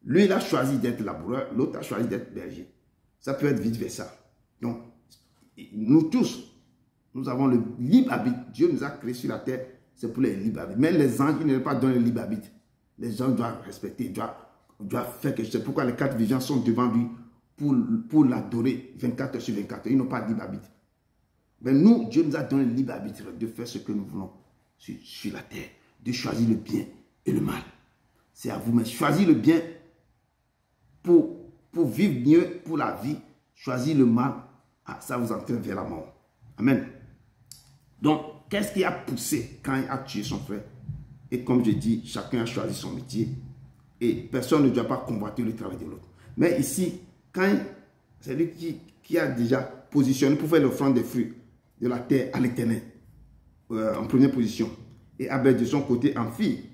Lui, il a choisi d'être laboureur, l'autre a choisi d'être berger. Ça peut être vice-versa. Donc, nous tous, nous avons le libre arbitre. Dieu nous a créés sur la terre, c'est pour les libres arbitres. Mais les anges, ils ne doivent pas donner le libre arbitre. Les gens doivent respecter, doivent faire quelque chose. C'est pourquoi les 4 visions sont devant lui pour l'adorer 24 heures sur 24 heures. Ils n'ont pas de libre arbitre. Mais nous, Dieu nous a donné le libre arbitre de faire ce que nous voulons sur la terre, de choisir le bien et le mal. C'est à vous, mais choisir le bien pour vivre mieux pour la vie, choisir le mal, ça vous entraîne vers la mort. Amen. Donc, qu'est-ce qui a poussé Caïn à tuer son frère? Et comme je dis, chacun a choisi son métier et personne ne doit pas combattre le travail de l'autre. Mais ici, Caïn, c'est lui qui a déjà positionné pour faire l'offrande des fruits de la terre à l'Éternel, en première position. Et Abel de son côté en fille,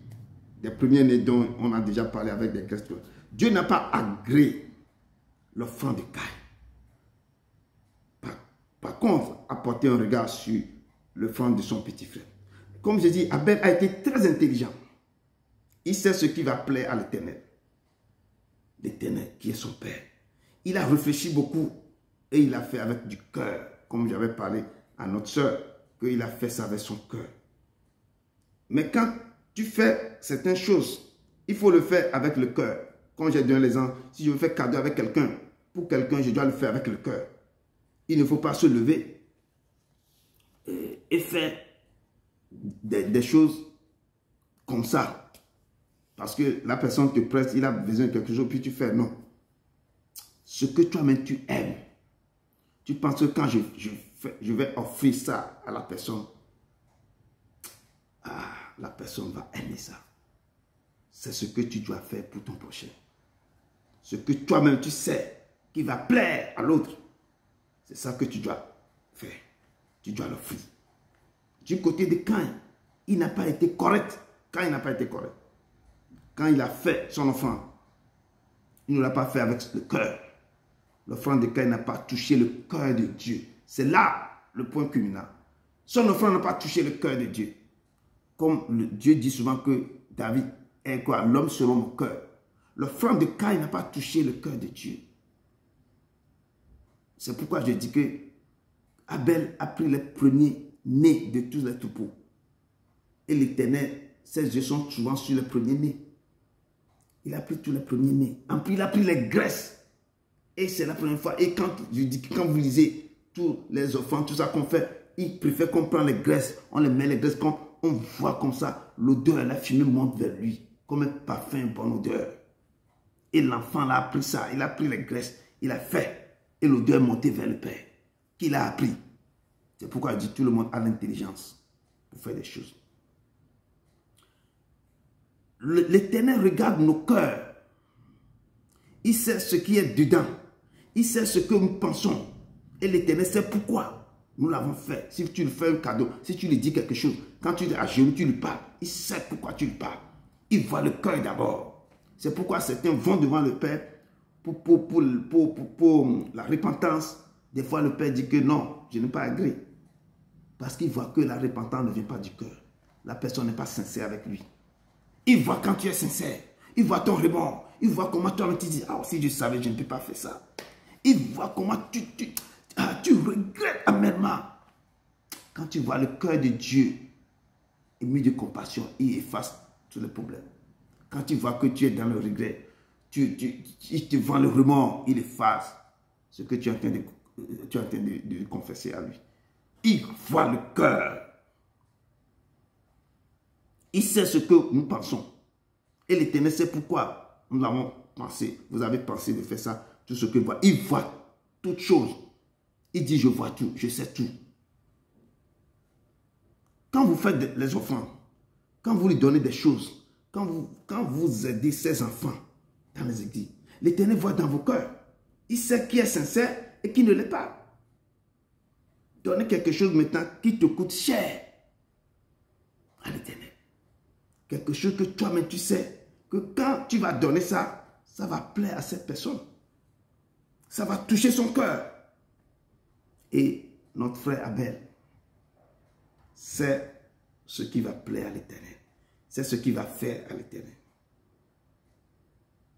des premiers-nés dont on a déjà parlé avec des questions. Dieu n'a pas agréé l'offrande de Caïn. Par contre, apporter un regard sur l'offrande de son petit frère. Comme je dis, Abel a été très intelligent. Il sait ce qui va plaire à l'Éternel. L'Éternel qui est son Père. Il a réfléchi beaucoup et il a fait avec du cœur. Comme j'avais parlé à notre soeur, qu'il a fait ça avec son cœur. Mais quand tu fais certaines choses, il faut le faire avec le cœur. Comme j'ai donné l'exemple, si je veux faire cadeau avec quelqu'un, pour quelqu'un, je dois le faire avec le cœur. Il ne faut pas se lever et faire des choses comme ça. Parce que la personne te presse, il a besoin de quelque chose, puis tu fais non. Ce que toi-même tu aimes, tu penses que quand je vais offrir ça à la personne, la personne va aimer ça. C'est ce que tu dois faire pour ton prochain. Ce que toi-même tu sais qui va plaire à l'autre, c'est ça que tu dois faire. Tu dois l'offrir. Du côté de Caïn, il n'a pas été correct. Caïn n'a pas été correct. Quand il a fait son offrande, il ne l'a pas fait avec le cœur. L'offrande de Caïn n'a pas touché le cœur de Dieu. C'est là le point culminant. Son offrande n'a pas touché le cœur de Dieu. comme Dieu dit souvent que David est quoi? L'homme selon mon cœur. L'offrande de Caïn n'a pas touché le cœur de Dieu. C'est pourquoi je dis que Abel a pris les premiers-nés de tous les troupeaux. Et l'Éternel, ses yeux sont souvent sur les premiers-nés. Il a pris tous les premiers-nés. En plus, il a pris les graisses. Et c'est la première fois. Et quand je dis que quand vous lisez tous les offrandes, tout ça qu'on fait, il préfère qu'on prenne les graisses. On les met les graisses. Quand on voit comme ça, l'odeur, la fumée monte vers lui. Comme un parfum, une bonne odeur. Et l'enfant là, a pris ça. Il a pris les graisses. Il a fait. Et l'odeur est montée vers le Père. Qu'il a appris. C'est pourquoi je dis tout le monde a l'intelligence pour faire des choses. L'Éternel regarde nos cœurs. Il sait ce qui est dedans. Il sait ce que nous pensons. Et l'Éternel sait pourquoi nous l'avons fait. Si tu lui fais un cadeau, si tu lui dis quelque chose, quand tu es à genoux, tu lui parles. Il sait pourquoi tu lui parles. Il voit le cœur d'abord. C'est pourquoi certains vont devant le Père pour la repentance. Des fois, le Père dit que non, je n'ai pas agréé. Parce qu'il voit que la repentance ne vient pas du cœur. La personne n'est pas sincère avec lui. Il voit quand tu es sincère. Il voit ton remords. Il voit comment toi tu dis, ah, si je savais, je ne peux pas faire ça. Il voit comment tu regrettes amèrement. Quand tu vois le cœur de Dieu ému de compassion, il efface tous les problèmes. Quand tu vois que tu es dans le regret, il te vend le remords, il efface ce que tu es en train de confesser à lui. Il voit le cœur. Il sait ce que nous pensons. Et l'Éternel sait pourquoi nous l'avons pensé. Vous avez pensé de faire ça, tout ce que voit. Il voit toutes choses. Il dit, je vois tout, je sais tout. Quand vous faites les offrandes, quand vous lui donnez des choses, quand vous aidez ces enfants dans les églises, l'Éternel voit dans vos cœurs. Il sait qui est sincère et qui ne l'est pas. Donnez quelque chose maintenant qui te coûte cher à l'Éternel. Quelque chose que toi-même tu sais que quand tu vas donner ça, ça va plaire à cette personne. Ça va toucher son cœur. Et notre frère Abel, c'est ce qui va plaire à l'Éternel. C'est ce qui va faire à l'Éternel.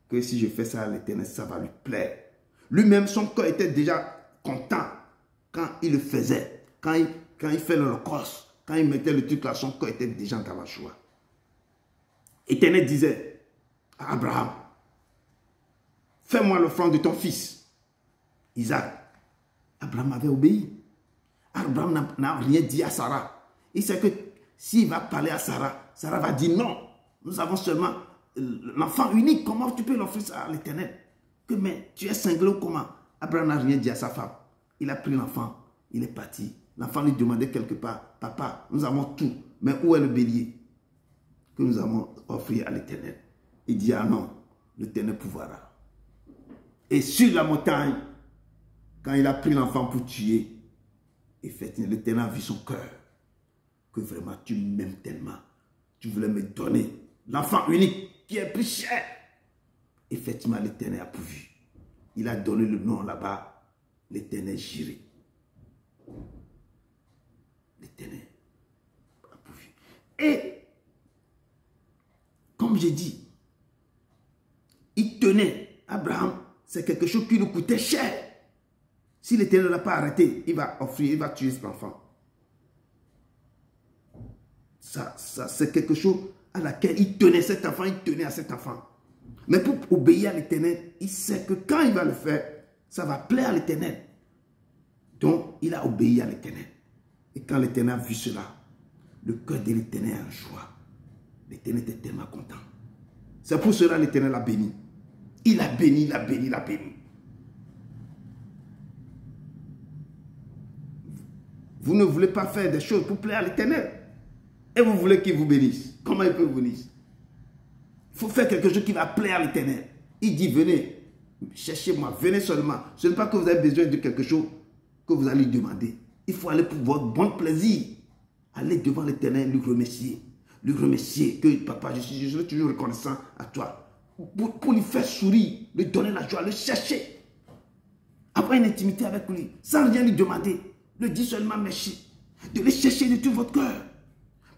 Que si je fais ça à l'Éternel, ça va lui plaire. Lui-même, son cœur était déjà content quand il le faisait. Quand il fait l'holocauste, quand il mettait le truc là, son cœur était déjà dans la joie. L'Éternel disait à Abraham, fais-moi l'offrande de ton fils, Isaac. Abraham avait obéi. Abraham n'a rien dit à Sarah. Il sait que s'il va parler à Sarah, Sarah va dire non. Nous avons seulement l'enfant unique. Comment tu peux l'offrir ça à l'Éternel? Mais tu es cinglé ou comment? Abraham n'a rien dit à sa femme. Il a pris l'enfant, il est parti. L'enfant lui demandait quelque part, papa, nous avons tout, mais où est le bélier que nous avons offert à l'Éternel? Il dit, ah non, l'Éternel pourvoira. Et sur la montagne, quand il a pris l'enfant pour tuer, effectivement, l'Éternel a vu son cœur. Que vraiment tu m'aimes tellement. Tu voulais me donner l'enfant unique qui est plus cher. Effectivement, l'Éternel a pourvu. Il a donné le nom là-bas, l'Éternel Jiré. L'Éternel a pourvu. Et, comme j'ai dit, il tenait, Abraham, c'est quelque chose qui lui coûtait cher. Si l'Éternel ne l'a pas arrêté, il va offrir, il va tuer cet enfant. Ça c'est quelque chose à laquelle il tenait cet enfant, il tenait à cet enfant. Mais pour obéir à l'Éternel, il sait que quand il va le faire, ça va plaire à l'Éternel. Donc, il a obéi à l'Éternel. Et quand l'Éternel a vu cela, le cœur de l'Éternel est en joie. L'Éternel était tellement content. C'est pour cela que l'Éternel l'a béni. Il a béni, il a béni, il a béni. Vous ne voulez pas faire des choses pour plaire à l'Éternel. Et vous voulez qu'il vous bénisse. Comment il peut vous bénir? Il faut faire quelque chose qui va plaire à l'Éternel. Il dit, venez, cherchez-moi, venez seulement. Ce n'est pas que vous avez besoin de quelque chose que vous allez demander. Il faut aller pour votre bon plaisir. Aller devant l'Éternel, lui remercier. Lui remercier que, papa, je suis toujours reconnaissant à toi. Pour lui faire sourire, lui donner la joie, le chercher. Avoir une intimité avec lui, sans rien lui demander. Le dire seulement merci. De le chercher de tout votre cœur.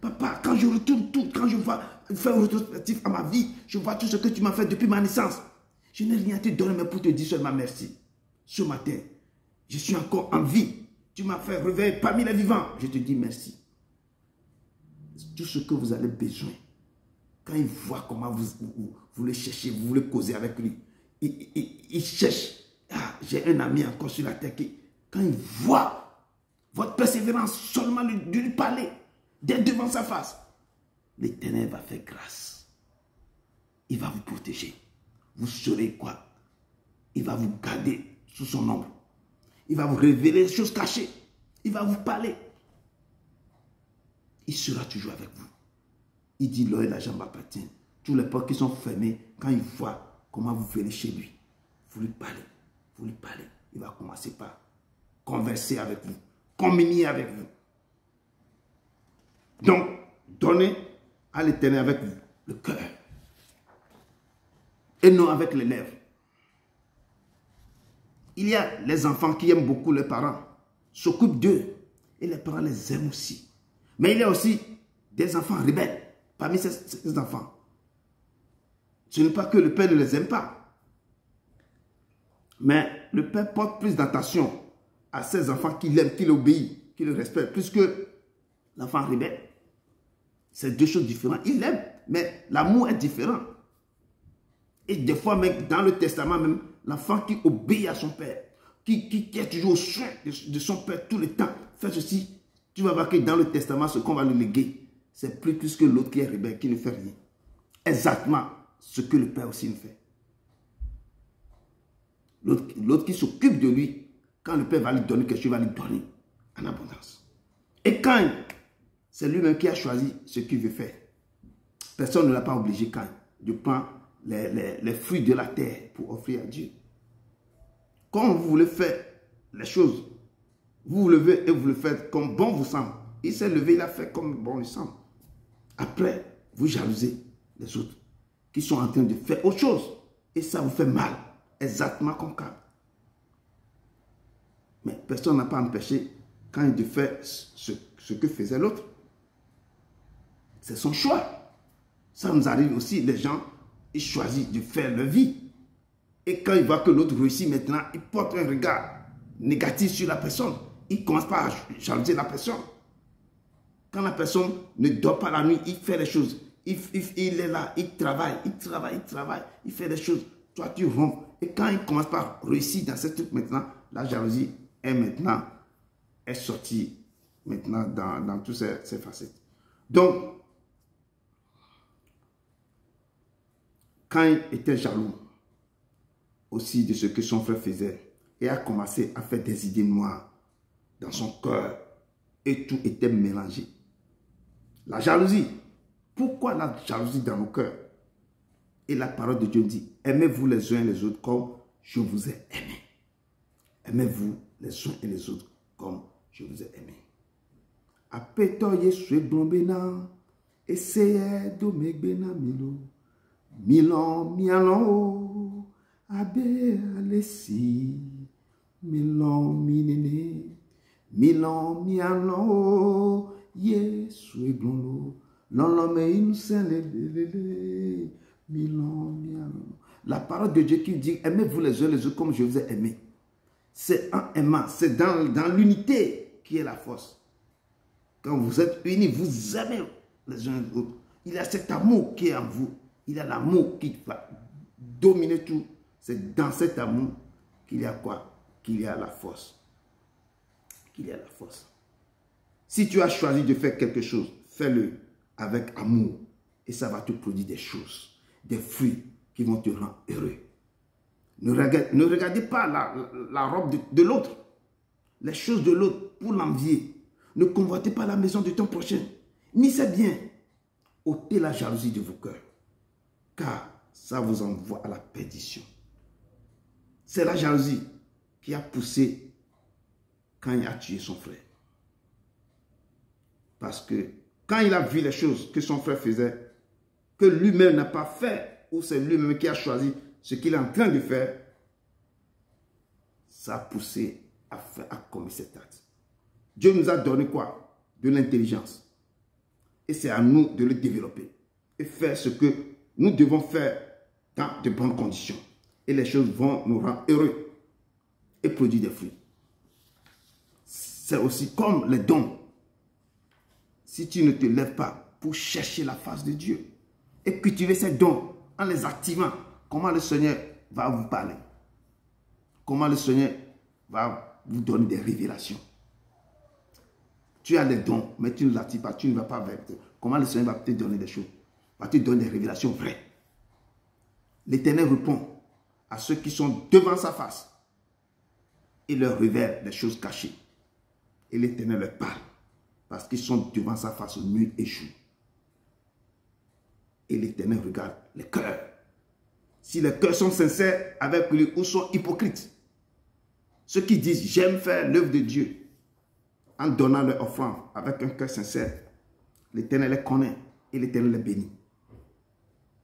Papa, quand je retourne tout, quand je vois faire un rétrospectif à ma vie, je vois tout ce que tu m'as fait depuis ma naissance. Je n'ai rien à te donner, mais pour te dire seulement merci. Ce matin, je suis encore en vie. Tu m'as fait réveiller parmi les vivants. Je te dis merci. Tout ce que vous avez besoin, quand il voit comment vous le cherchez, vous voulez causer avec lui, il cherche. Ah, j'ai un ami encore sur la terre qui, quand il voit votre persévérance, seulement de lui parler, d'être devant sa face, l'Éternel va faire grâce. Il va vous protéger. Vous saurez quoi? Il va vous garder sous son ombre. Il va vous révéler les choses cachées. Il va vous parler. Il sera toujours avec vous. Il dit, l'œil et la jambe appartiennent. Tous les portes qui sont fermées, quand il voit comment vous venez chez lui, vous lui parlez. Vous lui parlez. Il va commencer par converser avec vous, communier avec vous. Donc, donnez à l'Éternel avec vous le cœur. Et non avec les lèvres. Il y a les enfants qui aiment beaucoup leurs parents, s'occupent d'eux, et les parents les aiment aussi. Mais il y a aussi des enfants rebelles parmi ces enfants. Ce n'est pas que le père ne les aime pas, mais le père porte plus d'attention à ces enfants qu'il aime, qu'il obéit, qu'il respecte, plus que l'enfant rebelle. C'est deux choses différentes. Il l'aime, mais l'amour est différent. Et des fois, même dans le testament, même l'enfant qui obéit à son père, qui est toujours au soin de son père tout le temps, fait ceci, tu vas voir que dans le testament, ce qu'on va lui léguer, c'est plus que l'autre qui est rebelle, qui ne fait rien. Exactement ce que le père aussi ne fait. L'autre qui s'occupe de lui, quand le père va lui donner quelque chose, il va lui donner en abondance. Et quand c'est lui-même qui a choisi ce qu'il veut faire, personne ne l'a pas obligé quand il prend les fruits de la terre pour offrir à Dieu. Quand vous voulez faire les choses, vous vous levez et vous le faites comme bon vous semble. Il s'est levé, il a fait comme bon lui semble. Après, vous jalousez les autres qui sont en train de faire autre chose. Et ça vous fait mal, exactement comme Caïn. Mais personne n'a pas empêché Caïn de faire ce que faisait l'autre. C'est son choix. Ça nous arrive aussi, les gens, ils choisissent de faire leur vie. Et quand ils voient que l'autre réussit maintenant, ils portent un regard négatif sur la personne. Ils ne commencent pas à jalouser la personne. Quand la personne ne dort pas la nuit, il fait les choses. Il est là, il travaille, il fait des choses. Toi, tu rompes. Et quand il commence par réussir dans ce truc maintenant, la jalousie est sortie maintenant dans toutes ces facettes. Donc, quand il était jaloux aussi de ce que son frère faisait et a commencé à faire des idées noires dans son cœur et tout était mélangé. La jalousie. Pourquoi la jalousie dans nos cœurs? Et la parole de Dieu dit, aimez-vous les uns et les autres comme je vous ai aimé. Aimez-vous les uns et les autres comme je vous ai aimé. Apeto Yesue blombena, essayez de me bena milo. Milon miano, abe alessi, milon minene, milon miano, Yesue blonlo, l'homme inouïe, milon miano. La parole de Dieu qui dit, aimez-vous les uns les autres comme je vous ai aimé. C'est en aimant, c'est dans l'unité qui est la force. Quand vous êtes unis, vous aimez les uns les autres. Il y a cet amour qui est en vous. Il y a l'amour qui va dominer tout. C'est dans cet amour qu'il y a quoi? Qu'il y a la force. Qu'il y a la force. Si tu as choisi de faire quelque chose, fais-le avec amour. Et ça va te produire des choses, des fruits qui vont te rendre heureux. Ne regardez pas la robe de l'autre, les choses de l'autre pour l'envier. Ne convoitez pas la maison de ton prochain. Ni c'est bien. ôtez la jalousie de vos cœurs, car ça vous envoie à la perdition. C'est la jalousie qui a poussé quand il a tué son frère. Parce que quand il a vu les choses que son frère faisait, que lui-même n'a pas fait, ou c'est lui-même qui a choisi ce qu'il est en train de faire, ça a poussé à commettre cet acte. Dieu nous a donné quoi? De l'intelligence. Et c'est à nous de le développer et faire ce que nous devons faire dans de bonnes conditions. Et les choses vont nous rendre heureux et produire des fruits. C'est aussi comme les dons. Si tu ne te lèves pas pour chercher la face de Dieu et cultiver ces dons en les activant, comment le Seigneur va vous parler? Comment le Seigneur va vous donner des révélations? Tu as les dons, mais tu ne l'actives pas, tu ne vas pas vers eux. Comment le Seigneur va te donner des choses? Va te donner des révélations vraies. L'Éternel répond à ceux qui sont devant sa face et leur révèle des choses cachées. Et l'Éternel leur parle parce qu'ils sont devant sa face nuit et jour. Et l'Éternel regarde les cœurs. Si les cœurs sont sincères avec lui ou sont hypocrites, ceux qui disent j'aime faire l'œuvre de Dieu en donnant leur offrande avec un cœur sincère, l'Éternel les connaît et l'Éternel les bénit.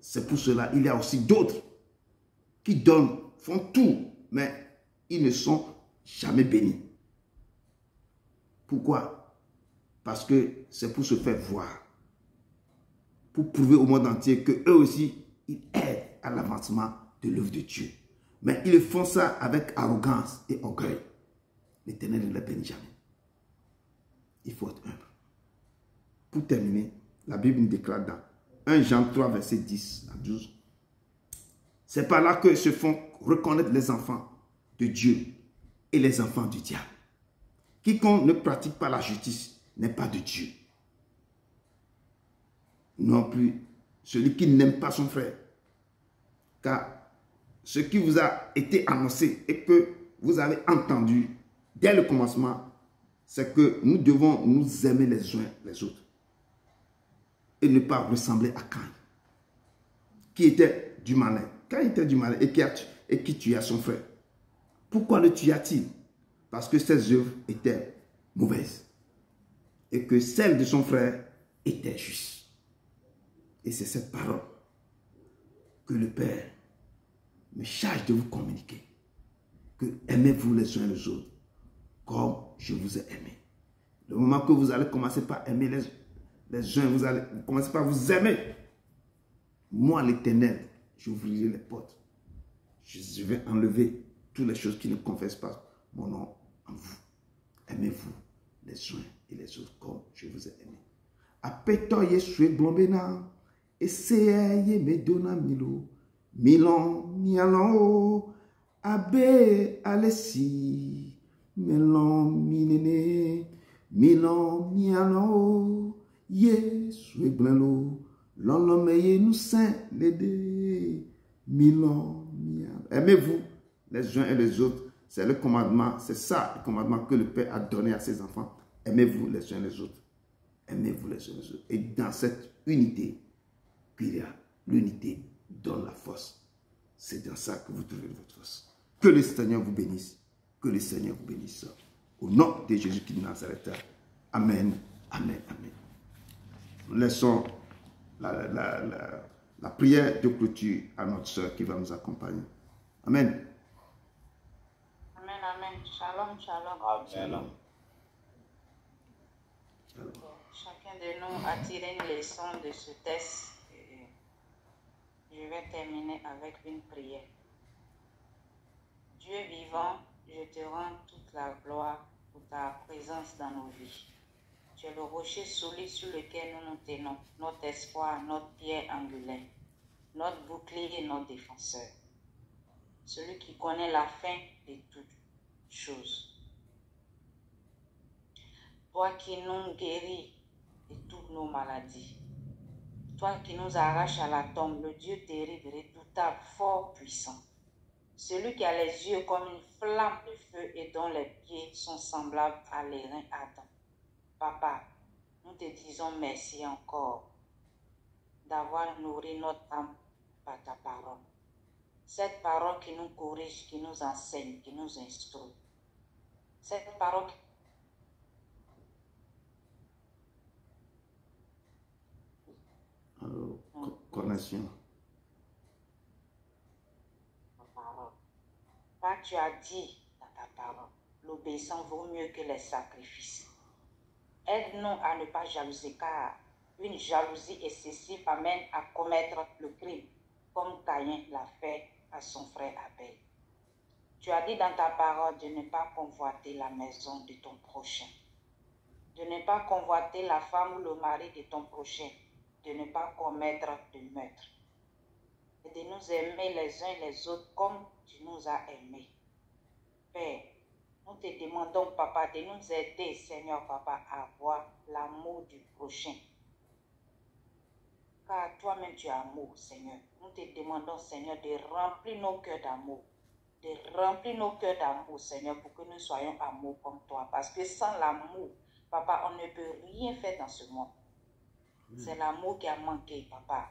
C'est pour cela il y a aussi d'autres qui donnent, font tout, mais ils ne sont jamais bénis. Pourquoi? Parce que c'est pour se faire voir, pour prouver au monde entier qu'eux aussi, ils aident à l'avancement de l'œuvre de Dieu. Mais ils font ça avec arrogance et orgueil. L'Éternel ne les bénit jamais. Il faut être humble. Pour terminer, la Bible nous déclare dans 1 Jean 3, verset 10 à 12. C'est par là que se font reconnaître les enfants de Dieu et les enfants du diable. Quiconque ne pratique pas la justice n'est pas de Dieu. Non plus celui qui n'aime pas son frère. Car ce qui vous a été annoncé et que vous avez entendu dès le commencement, c'est que nous devons nous aimer les uns les autres et ne pas ressembler à Caïn, qui était du malin. Caïn était du malin et qui tua son frère. Pourquoi le tua-t-il? Parce que ses œuvres étaient mauvaises et que celles de son frère étaient justes. Et c'est cette parole que le Père me charge de vous communiquer. Que aimez-vous les uns les autres comme je vous ai aimé. Le moment que vous allez commencer par aimer les uns, vous allez commencer par vous aimer. Moi, l'Éternel, j'ouvrirai les portes. Je vais enlever toutes les choses qui ne confessent pas mon nom en vous. Aimez-vous les uns et les autres comme je vous ai aimé. Apeto Yeshua Blombena, essayez me donna milo, milon mialon, abe alessi. Melon minene, milon mialon, Yeshua Blelo, l'on meye nous saint l'aider, milon mialon. Aimez-vous les uns et les autres. C'est le commandement, c'est ça le commandement que le Père a donné à ses enfants. Aimez-vous les uns les autres. Aimez-vous les uns les autres. Et dans cette unité, qu'il y a l'unité donne la force. C'est dans ça que vous trouvez votre force. Que le Seigneur vous bénisse. Que le Seigneur vous bénisse. Au nom de Jésus-Christ de Nazareth. Amen. Amen. Amen. Nous laissons la prière de clôture à notre soeur qui va nous accompagner. Amen. Amen, amen. Shalom, shalom. Amen. Chacun de nous a tiré une leçon de ce test. Je vais terminer avec une prière. Dieu vivant, je te rends toute la gloire pour ta présence dans nos vies. Tu es le rocher solide sur lequel nous nous tenons, notre espoir, notre pierre angulaire, notre bouclier et notre défenseur. Celui qui connaît la fin de toutes choses. Toi qui nous guéris de toutes nos maladies. Toi qui nous arraches à la tombe, le Dieu terrible, redoutable, fort, puissant. Celui qui a les yeux comme une flamme de feu et dont les pieds sont semblables à l'airain ardent. Papa, nous te disons merci encore d'avoir nourri notre âme par ta parole. Cette parole qui nous corrige, qui nous enseigne, qui nous instruit. Cette parole Connexion. Car tu as dit dans ta parole, l'obéissance vaut mieux que les sacrifices. Aide-nous à ne pas jalouser, car une jalousie excessive amène à commettre le crime, comme Caïn l'a fait à son frère Abel. Tu as dit dans ta parole de ne pas convoiter la maison de ton prochain, de ne pas convoiter la femme ou le mari de ton prochain, de ne pas commettre de meurtre, et de nous aimer les uns les autres comme tu nous as aimés. Père, nous te demandons, Papa, de nous aider, Seigneur, Papa, à avoir l'amour du prochain. Car toi-même, tu as amour, Seigneur. Nous te demandons, Seigneur, de remplir nos cœurs d'amour. De remplir nos cœurs d'amour, Seigneur, pour que nous soyons amour comme toi. Parce que sans l'amour, Papa, on ne peut rien faire dans ce monde. C'est l'amour qui a manqué, Papa,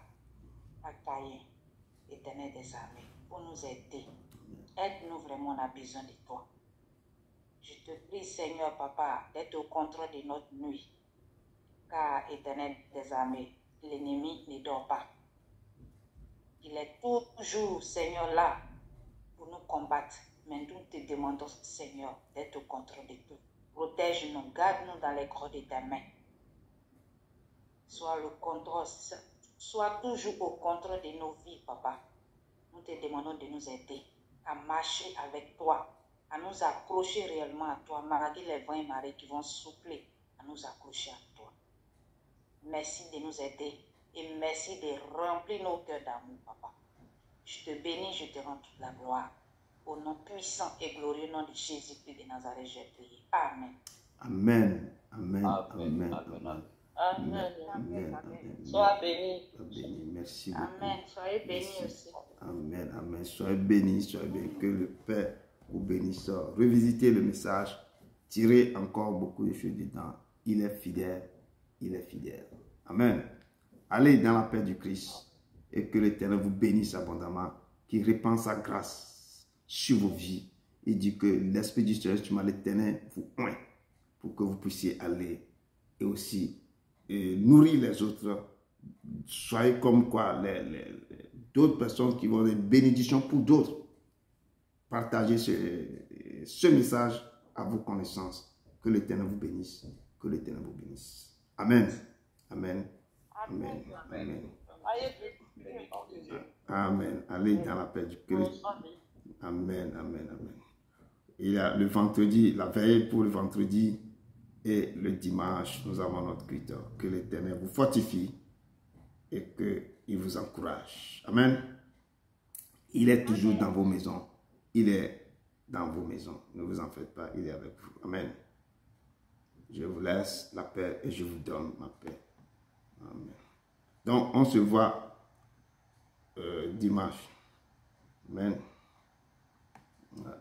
à Caïn, Éternel des armées, pour nous aider. Aide-nous vraiment, on a besoin de toi. Je te prie, Seigneur, Papa, d'être au contrôle de notre nuit. Car, Éternel des armées, l'ennemi ne dort pas. Il est toujours, Seigneur, là pour nous combattre. Mais nous te demandons, Seigneur, d'être au contrôle de tout. Protège-nous, garde-nous dans les creux de ta main. Sois le contrôle, sois toujours au contrôle de nos vies, Papa. Nous te demandons de nous aider à marcher avec toi, à nous accrocher réellement à toi, malgré les vents et marées qui vont souffler, à nous accrocher à toi. Merci de nous aider et merci de remplir nos cœurs d'amour, Papa. Je te bénis, je te rends toute la gloire. Au nom puissant et glorieux nom de Jésus-Christ de Nazareth, j'ai prié. Amen. Amen. Amen. Amen. Amen. Amen. Amen. Amen. Amen. Sois béni. Sois béni. Merci beaucoup. Amen. Soyez bénis Merci. aussi. Amen. Amen. Soyez bénis. Soyez bénis. Que le Père vous bénisse. Revisitez le message. Tirez encore beaucoup de choses dedans. Il est fidèle. Il est fidèle. Amen. Allez dans la paix du Christ et que l'Éternel vous bénisse abondamment, qu'il répand sa grâce sur vos vies. Il dit que l'Esprit du Seigneur, l'Éternel, vous oint pour que vous puissiez aller et aussi nourrir les autres. Soyez comme quoi d'autres personnes qui vont des bénédictions pour d'autres. Partagez ce message à vos connaissances. Que l'Éternel vous bénisse. Que l'Éternel vous bénisse. Amen. Amen. Amen. Amen. Amen. Allez dans la paix du Christ. Amen. Amen. Amen. Il y a le vendredi, la veille pour le vendredi et le dimanche, nous avons notre culte. Que l'Éternel vous fortifie et qu'il vous encourage. Amen. Il est toujours dans vos maisons. Il est dans vos maisons. Ne vous en faites pas, il est avec vous. Amen. Je vous laisse la paix et je vous donne ma paix. Amen. Donc, on se voit dimanche. Amen. Ouais.